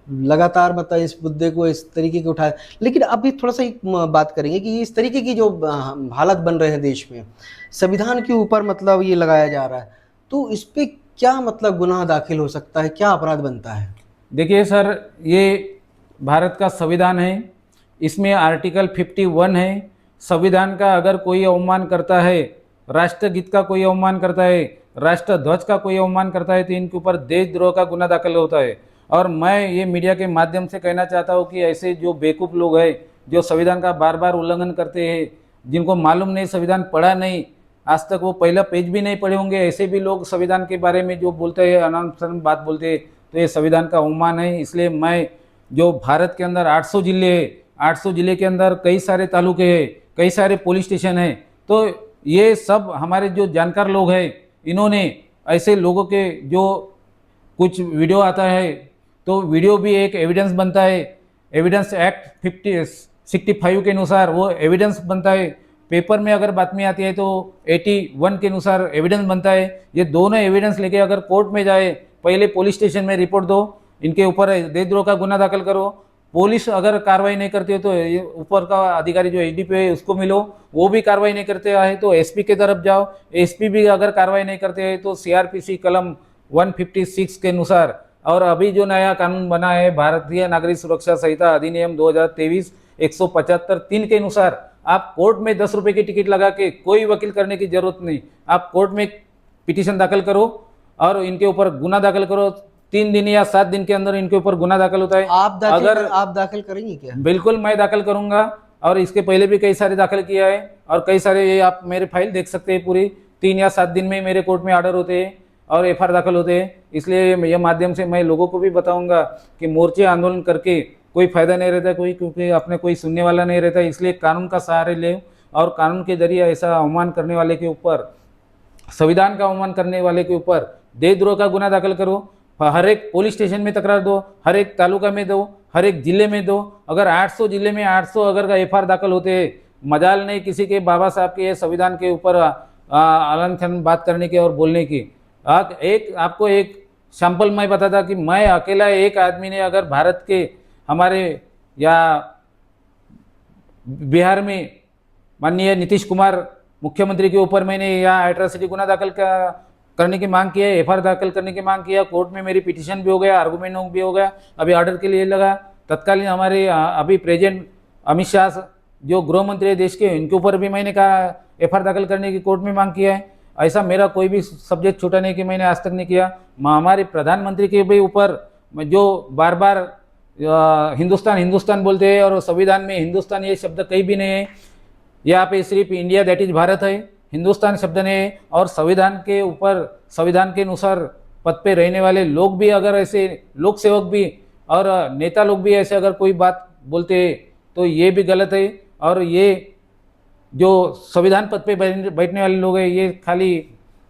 लगातार मतलब इस मुद्दे को इस तरीके के उठाए। लेकिन अभी थोड़ा सा एक बात करेंगे कि इस तरीके की जो हालात बन रहे हैं देश में, संविधान के ऊपर मतलब ये लगाया जा रहा है, तो इस पे क्या मतलब गुनाह दाखिल हो सकता है, क्या अपराध बनता है? देखिए सर, ये भारत का संविधान है, इसमें आर्टिकल 51 है। संविधान का अगर कोई अवमान करता है, राष्ट्रगीत का कोई अवमान करता है, राष्ट्रध्वज का कोई अवमान करता है, तो इनके ऊपर देशद्रोह का गुनाह दाखिल होता है। और मैं ये मीडिया के माध्यम से कहना चाहता हूँ कि ऐसे जो बेवकूफ़ लोग हैं जो संविधान का बार बार उल्लंघन करते हैं, जिनको मालूम नहीं, संविधान पढ़ा नहीं, आज तक वो पहला पेज भी नहीं पढ़े होंगे, ऐसे भी लोग संविधान के बारे में जो बोलते हैं, अनावश्यक बात बोलते हैं, तो ये संविधान का अवमान है। इसलिए मैं, जो भारत के अंदर 800 जिले हैं, 800 जिले के अंदर कई सारे तालुके हैं, कई सारे पुलिस स्टेशन हैं, तो ये सब हमारे जो जानकार लोग हैं, इन्होंने ऐसे लोगों के जो कुछ वीडियो आता है, तो वीडियो भी एक एविडेंस बनता है। एविडेंस एक्ट 65 के अनुसार वो एविडेंस बनता है। पेपर में अगर बातमी आती है तो 81 के अनुसार एविडेंस बनता है। ये दोनों एविडेंस लेके अगर कोर्ट में जाए, पहले पुलिस स्टेशन में रिपोर्ट दो, इनके ऊपर देशद्रोह का गुनाह दाखिल करो। पुलिस अगर कार्रवाई नहीं करती है तो ये ऊपर का अधिकारी जो एसडीपी है उसको मिलो, वो भी कार्रवाई नहीं करते है तो एसपी के तरफ जाओ, एसपी भी अगर कार्रवाई नहीं करते हैं तो सीआरपीसी कलम 156 के अनुसार, और अभी जो नया कानून बना है भारतीय नागरिक सुरक्षा संहिता अधिनियम 2023 175(3) के अनुसार, आप कोर्ट में 10 रुपए की टिकट लगा के कोई वकील करने की जरूरत नहीं, आप कोर्ट में पिटीशन दाखिल करो और इनके ऊपर गुना दाखिल करो। 3 दिन या 7 दिन के अंदर इनके ऊपर गुना दाखिल होता है। आप दाखिल करेंगे क्या? बिल्कुल मैं दाखिल करूंगा, और इसके पहले भी कई सारे दाखिल किया है, और कई सारे, ये आप मेरे फाइल देख सकते हैं पूरी, 3 या 7 दिन में मेरे कोर्ट में ऑर्डर होते हैं और एफआईआर दाखिल होते हैं। इसलिए यह माध्यम से मैं लोगों को भी बताऊंगा कि मोर्चे आंदोलन करके कोई फायदा नहीं रहता, क्योंकि अपने कोई सुनने वाला नहीं रहता। इसलिए कानून का सहारे ले, और कानून के जरिए ऐसा अवमान करने वाले के ऊपर, संविधान का अवमान करने वाले के ऊपर देशद्रोह का गुना दाखिल करो। हर एक पुलिस स्टेशन में तकरार दो, हर एक तालुका में दो, हर एक जिले में दो। अगर 800 जिले में 800 अगर एफआईआर दाखिल होते हैं, मजाल नहीं किसी के बाबा साहब के संविधान के ऊपर आलम बात करने की और बोलने की। आपको एक सैंपल मैं बताता कि मैं अकेला एक आदमी ने अगर भारत के हमारे या बिहार में माननीय नीतीश कुमार मुख्यमंत्री के ऊपर मैंने यहाँ एट्रॉसिटी गुना दाखिल करने की मांग की है, एफआईआर दाखिल करने की मांग किया। कोर्ट में मेरी पिटीशन भी हो गया, आर्गूमेंट भी हो गया, अभी ऑर्डर के लिए लगा। तत्कालीन हमारे अभी प्रेजेंट अमित शाह जो गृह मंत्री है देश के, इनके ऊपर भी मैंने कहा एफआईआर दाखिल करने की कोर्ट में मांग किया है। ऐसा मेरा कोई भी सब्जेक्ट छूटा नहीं कि मैंने आज तक नहीं किया। हमारे प्रधानमंत्री के भी ऊपर जो बार बार हिंदुस्तान हिंदुस्तान बोलते हैं और संविधान में हिंदुस्तान ये शब्द कहीं भी नहीं है। यहाँ पे सिर्फ इंडिया दैट इज भारत है, हिंदुस्तान शब्द नहीं है। और संविधान के ऊपर संविधान के अनुसार पद पे रहने वाले लोग भी अगर ऐसे लोक सेवक भी और नेता लोग भी ऐसे अगर कोई बात बोलते हैं तो ये भी गलत है। और ये जो संविधान पद पे बैठने वाले लोग हैं ये खाली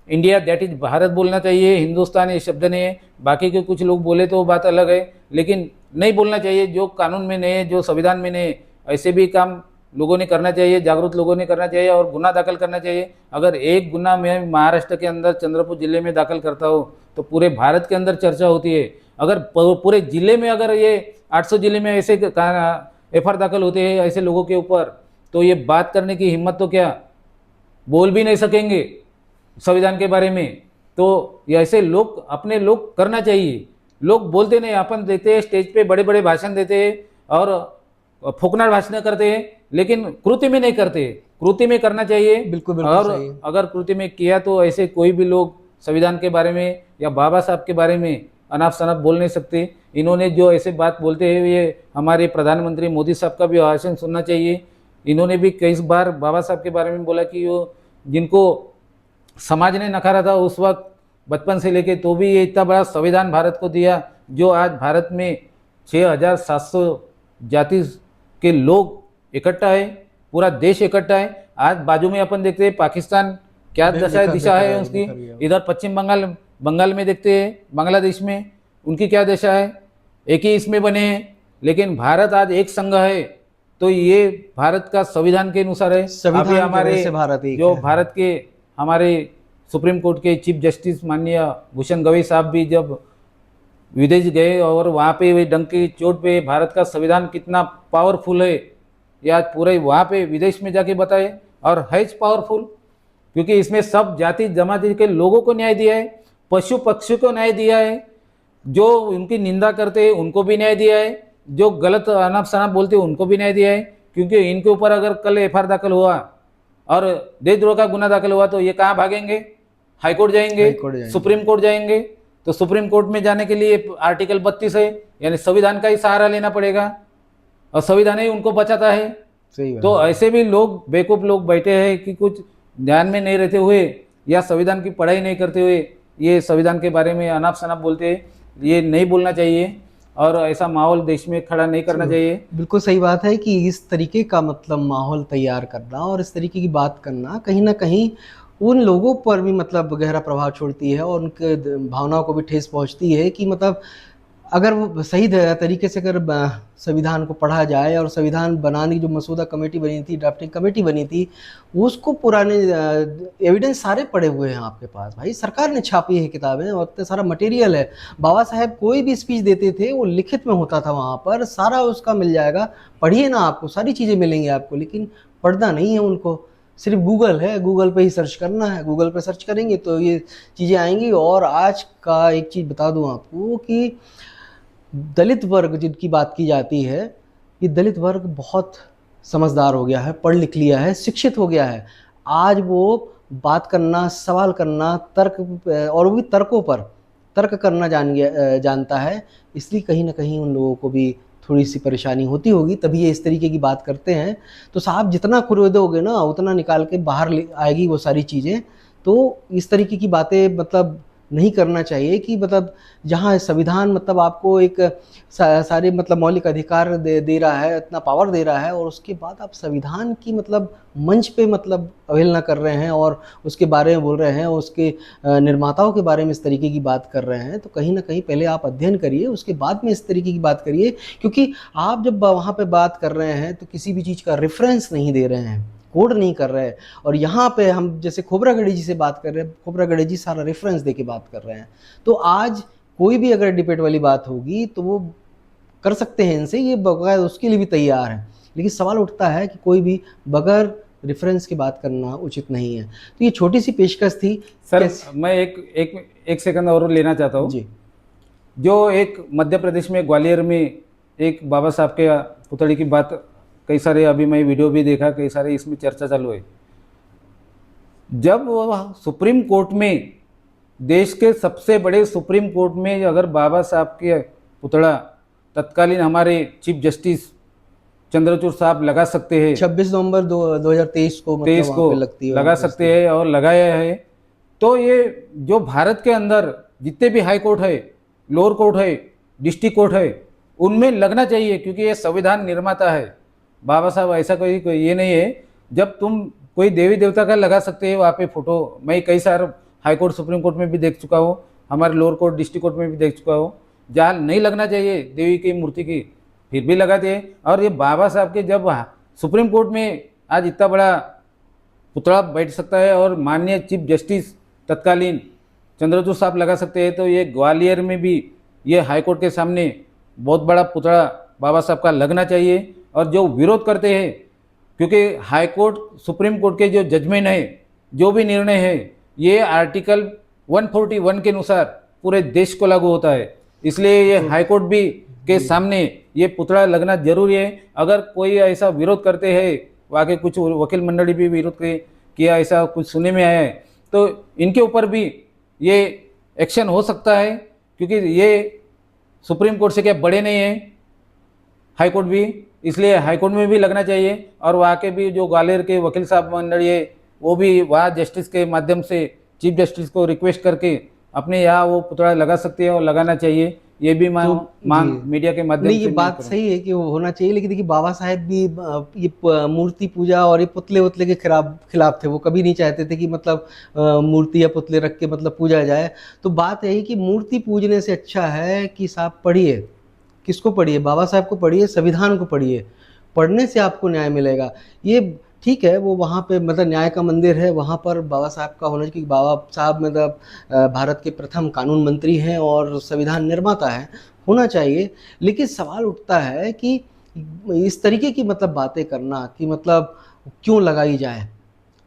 इंडिया दैट इज भारत बोलना चाहिए, हिंदुस्तान ये शब्द नहीं है। बाकी के कुछ लोग बोले तो बात अलग है, लेकिन नहीं बोलना चाहिए। जो कानून में नहीं है, जो संविधान में नहीं है, ऐसे भी काम लोगों ने करना चाहिए, जागरूक लोगों ने करना चाहिए और गुना दाखिल करना चाहिए। अगर एक गुना मैं महाराष्ट्र के अंदर चंद्रपुर जिले में दाखिल करता हूँ तो पूरे भारत के अंदर चर्चा होती है। अगर पूरे जिले में अगर ये 800 जिले में ऐसे एफआईआर दाखिल होते हैं ऐसे लोगों के ऊपर, तो ये बात करने की हिम्मत तो क्या बोल भी नहीं सकेंगे संविधान के बारे में। तो ये ऐसे लोग अपने लोग करना चाहिए। लोग बोलते नहीं, अपन देते हैं स्टेज पे बड़े बड़े भाषण देते हैं और फूकनार भाषण करते हैं, लेकिन कृति में नहीं करते। कृति में करना चाहिए। बिल्कुल और सही। अगर कृति में किया तो ऐसे कोई भी लोग संविधान के बारे में या बाबा साहब के बारे में अनाप शनाप बोल नहीं सकते। इन्होंने जो ऐसे बात बोलते हैं ये हमारे प्रधानमंत्री मोदी साहब का भी भाषण सुनना चाहिए। इन्होंने भी कई बार बाबा साहब के बारे में बोला कि वो जिनको समाज ने नकारा था उस वक्त बचपन से लेके, तो भी ये इतना बड़ा संविधान भारत को दिया जो आज भारत में 6700 जाति के लोग इकट्ठा है, पूरा देश इकट्ठा है। आज बाजू में अपन देखते हैं पाकिस्तान क्या दिशा है उसकी, इधर पश्चिम बंगाल में देखते हैं, बांग्लादेश में उनकी क्या दशा है, एक ही इसमें बने हैं। लेकिन भारत आज एक संघ है, तो ये भारत का संविधान के अनुसार है। संविधान अभी की हमारे वजह से भारत एक जो है। भारत के हमारे सुप्रीम कोर्ट के चीफ जस्टिस माननीय भूषण गवई साहब भी जब विदेश गए और वहाँ पे वे डंक की चोट पे भारत का संविधान कितना पावरफुल है या पूरे वहाँ पे विदेश में जाके बताए, और है पावरफुल क्योंकि इसमें सब जाति जमाति के लोगों को न्याय दिया है, पशु पक्षी को न्याय दिया है, जो उनकी निंदा करते हैं उनको भी न्याय दिया है, जो गलत अनाप शनाप बोलते हैं उनको भी न्याय दिया है। क्योंकि इनके ऊपर अगर कल एफआईआर दाखिल हुआ और देशद्रोह का गुना दाखिल हुआ तो ये कहाँ भागेंगे? हाईकोर्ट जाएंगे, सुप्रीम कोर्ट जाएंगे। तो सुप्रीम कोर्ट में जाने के लिए आर्टिकल 32 है, यानी संविधान का ही सहारा लेना पड़ेगा और संविधान ही उनको बचाता है। सही बात। तो ऐसे भी लोग बेवकूफ लोग बैठे हैं कि कुछ ध्यान में नहीं रहते हुए या संविधान की पढ़ाई नहीं करते हुए ये संविधान के बारे में अनाप शनाप बोलते हैं। ये नहीं बोलना चाहिए और ऐसा माहौल देश में खड़ा नहीं करना चाहिए। बिल्कुल सही बात है कि इस तरीके का मतलब माहौल तैयार करना और इस तरीके की बात करना कहीं ना कहीं उन लोगों पर भी मतलब गहरा प्रभाव छोड़ती है और उनके भावनाओं को भी ठेस पहुंचती है कि मतलब अगर वो सही तरीके से अगर संविधान को पढ़ा जाए और संविधान बनाने की जो मसूदा कमेटी बनी थी, ड्राफ्टिंग कमेटी बनी थी, उसको पुराने एविडेंस सारे पड़े हुए हैं आपके पास। भाई सरकार ने छापी है किताबें और इतना सारा मटेरियल है। बाबा साहेब कोई भी स्पीच देते थे वो लिखित में होता था, वहाँ पर सारा उसका मिल जाएगा। पढ़िए ना, आपको सारी चीज़ें मिलेंगी आपको, लेकिन पढ़ना नहीं है उनको। सिर्फ गूगल है, गूगल पे ही सर्च करना है, गूगल पे सर्च करेंगे तो ये चीज़ें आएंगी। और आज का एक चीज़ बता दूं आपको कि दलित वर्ग जिनकी बात की जाती है, ये दलित वर्ग बहुत समझदार हो गया है, पढ़ लिख लिया है, शिक्षित हो गया है। आज वो बात करना, सवाल करना, तर्क और वो भी तर्कों पर तर्क करना जानता है। इसलिए कहीं ना कहीं उन लोगों को भी थोड़ी सी परेशानी होती होगी, तभी ये इस तरीके की बात करते हैं। तो साहब जितना खुरोदोगे ना उतना निकाल के बाहर आएगी वो सारी चीज़ें। तो इस तरीके की बातें मतलब नहीं करना चाहिए कि मतलब जहाँ संविधान मतलब आपको एक सारे मतलब मौलिक अधिकार दे रहा है, इतना पावर दे रहा है, और उसके बाद आप संविधान की मतलब मंच पे मतलब अवहेलना कर रहे हैं और उसके बारे में बोल रहे हैं, उसके निर्माताओं के बारे में इस तरीके की बात कर रहे हैं। तो कहीं ना कहीं पहले आप अध्ययन करिए, उसके बाद में इस तरीके की बात करिए। क्योंकि आप जब वहाँ पे बात कर रहे हैं तो किसी भी चीज़ का रेफरेंस नहीं दे रहे हैं, कोड नहीं कर रहे हैं। और यहाँ पे हम जैसे खोबरागढ़ी जी से बात कर रहे हैं, खोबरागढ़ी जी सारा रेफरेंस दे के बात कर रहे हैं। तो आज कोई भी अगर डिबेट वाली बात होगी तो वो कर सकते हैं इनसे, ये बकायदा उसके लिए भी तैयार है। लेकिन सवाल उठता है कि कोई भी बगैर रेफरेंस की बात करना उचित नहीं है। तो ये छोटी सी पेशकश थी। सर मैं एक सेकंड और लेना चाहता हूँ। जी जो एक मध्य प्रदेश में ग्वालियर में एक बाबा साहब के पुतळे की बात, कई सारे अभी मैं वीडियो भी देखा, कई सारे इसमें चर्चा चालू है। जब वो सुप्रीम कोर्ट में, देश के सबसे बड़े सुप्रीम कोर्ट में अगर बाबा साहब के पुतला तत्कालीन हमारे चीफ जस्टिस चंद्रचूड़ साहब लगा सकते हैं, 26 नवंबर 2023 को मतलब 23 वहाँ को पे लगती है, लगा सकते हैं और लगाया है, तो ये जो भारत के अंदर जितने भी हाई कोर्ट है, लोअर कोर्ट है, डिस्ट्रिक्ट कोर्ट है, उनमें लगना चाहिए, क्योंकि ये संविधान निर्माता है बाबा साहब। ऐसा कोई ये नहीं है जब तुम कोई देवी देवता का लगा सकते हैं वहाँ पे फोटो। मैं कई सारे हाई कोर्ट सुप्रीम कोर्ट में भी देख चुका हूँ, हमारे लोअर कोर्ट डिस्ट्रिक्ट कोर्ट में भी देख चुका हूँ, जहाँ नहीं लगना चाहिए देवी की मूर्ति की, फिर भी लगाते हैं। और ये बाबा साहब के जब सुप्रीम कोर्ट में आज इतना बड़ा पुतला बैठ सकता है और माननीय चीफ जस्टिस तत्कालीन चंद्रचूड़ साहब लगा सकते हैं, तो ये ग्वालियर में भी ये हाई कोर्ट के सामने बहुत बड़ा पुतला बाबा साहब का लगना चाहिए। और जो विरोध करते हैं, क्योंकि हाई कोर्ट सुप्रीम कोर्ट के जो जजमेंट है, जो भी निर्णय है, ये आर्टिकल 141 के अनुसार पूरे देश को लागू होता है, इसलिए ये हाई कोर्ट भी के सामने ये पुतला लगना जरूरी है। अगर कोई ऐसा विरोध करते हैं, वाकई कुछ वकील मंडली भी विरोध किया, ऐसा कुछ सुनने में आया है, तो इनके ऊपर भी ये एक्शन हो सकता है, क्योंकि ये सुप्रीम कोर्ट से क्या बड़े नहीं हैं हाई कोर्ट भी, इसलिए हाई कोर्ट में भी लगना चाहिए। और वहाँ के भी जो ग्वालियर के वकील साहब मंडली है, वो भी वहाँ जस्टिस के माध्यम से चीफ जस्टिस को रिक्वेस्ट करके अपने यहाँ वो पुतला लगा सकते हैं और लगाना चाहिए। ये भी मांग मीडिया के माध्यम से। नहीं, ये बात सही है कि वो होना चाहिए, लेकिन देखिए बाबा साहेब भी ये मूर्ति पूजा और ये पुतले उतले के खिलाफ थे। वो कभी नहीं चाहते थे कि मतलब मूर्ति या पुतले रख के मतलब पूजा जाए। तो बात यही कि मूर्ति पूजने से अच्छा है कि साहब पढ़िए, किसको पढ़िए, बाबा साहब को पढ़िए, संविधान को पढ़िए, पढ़ने से आपको न्याय मिलेगा। ये ठीक है, वो वहाँ पे मतलब न्याय का मंदिर है, वहाँ पर बाबा साहब का होना चाहिए, क्योंकि बाबा साहब मतलब भारत के प्रथम कानून मंत्री हैं और संविधान निर्माता है, होना चाहिए। लेकिन सवाल उठता है कि इस तरीके की मतलब बातें करना कि मतलब क्यों लगाई जाए।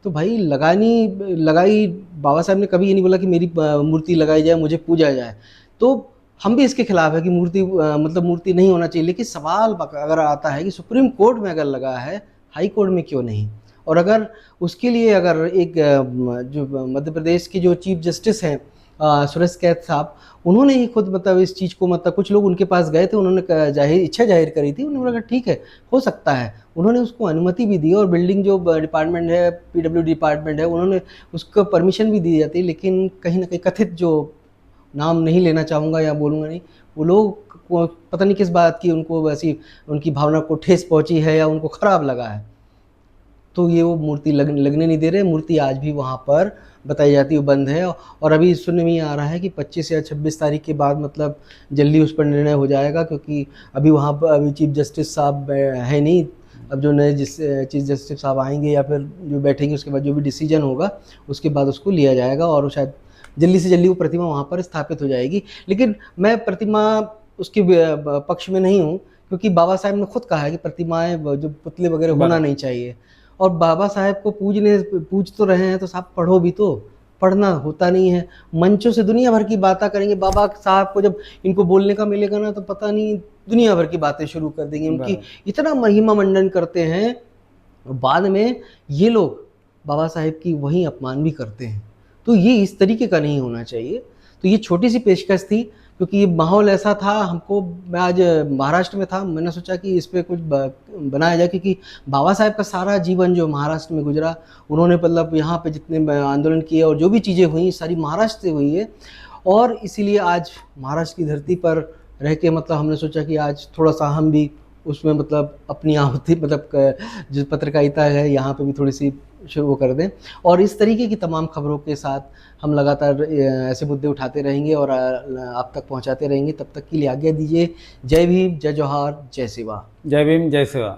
तो भाई लगाई बाबा साहब ने कभी ये नहीं बोला कि मेरी मूर्ति लगाई जाए, मुझे पूजा जाए। तो हम भी इसके खिलाफ है कि मतलब मूर्ति नहीं होना चाहिए। लेकिन सवाल अगर आता है कि सुप्रीम कोर्ट में अगर लगा है, हाई कोर्ट में क्यों नहीं? और अगर उसके लिए अगर एक जो मध्य प्रदेश के जो चीफ जस्टिस हैं सुरेश कैत साहब, उन्होंने ही खुद मतलब इस चीज़ को मतलब कुछ लोग उनके पास गए थे, उन्होंने इच्छा जाहिर करी थी, उन्होंने कहा ठीक है हो सकता है, उन्होंने उसको अनुमति भी दी और बिल्डिंग जो डिपार्टमेंट है, PWD डिपार्टमेंट है, उन्होंने उसको परमिशन भी दी जाती है। लेकिन कहीं ना कहीं कथित, जो नाम नहीं लेना चाहूँगा या बोलूँगा नहीं, वो लोग को पता नहीं किस बात की उनको वैसी उनकी भावना को ठेस पहुँची है या उनको ख़राब लगा है, तो ये वो मूर्ति लगने नहीं दे रहे। मूर्ति आज भी वहाँ पर बताई जाती है बंद है। और अभी सुनने में आ रहा है कि 25 या 26 तारीख के बाद मतलब जल्दी उस पर निर्णय हो जाएगा, क्योंकि अभी वहाँ पर अभी चीफ जस्टिस साहब है नहीं। अब जो नए चीफ जस्टिस साहब आएंगे या फिर जो बैठेंगे, उसके बाद जो भी डिसीजन होगा उसके बाद उसको लिया जाएगा और शायद जल्दी से जल्दी वो प्रतिमा वहाँ पर स्थापित हो जाएगी। लेकिन मैं प्रतिमा उसके पक्ष में नहीं हूँ, क्योंकि बाबा साहब ने खुद कहा है कि प्रतिमाएं जो पुतले वगैरह होना नहीं चाहिए। और बाबा साहब को पूज तो रहे हैं, तो साहब पढ़ो भी तो। पढ़ना होता नहीं है, मंचों से दुनिया भर की बातें करेंगे। बाबा साहब को जब इनको बोलने का मिलेगा ना, तो पता नहीं दुनिया भर की बातें शुरू कर देंगे, उनकी इतना महिमा मंडन करते हैं। बाद में ये लोग बाबा साहब की वही अपमान भी करते हैं। तो ये इस तरीके का नहीं होना चाहिए। तो ये छोटी सी पेशकश थी, क्योंकि ये माहौल ऐसा था। मैं आज महाराष्ट्र में था, मैंने सोचा कि इस पर कुछ बनाया जाए, क्योंकि बाबा साहब का सारा जीवन जो महाराष्ट्र में गुजरा, उन्होंने मतलब यहाँ पे जितने आंदोलन किए और जो भी चीज़ें हुई सारी महाराष्ट्र से हुई है। और इसीलिए आज महाराष्ट्र की धरती पर रह के मतलब हमने सोचा कि आज थोड़ा सा हम भी उसमें मतलब अपनी आहुति मतलब जो पत्रकारिता है यहाँ पे भी थोड़ी सी शुरू कर दें। और इस तरीके की तमाम खबरों के साथ हम लगातार ऐसे मुद्दे उठाते रहेंगे और आप तक पहुंचाते रहेंगे। तब तक के लिए आज्ञा दीजिए। जय भीम, जय जोहार, जय शिवा। जय भीम, जय शिवा।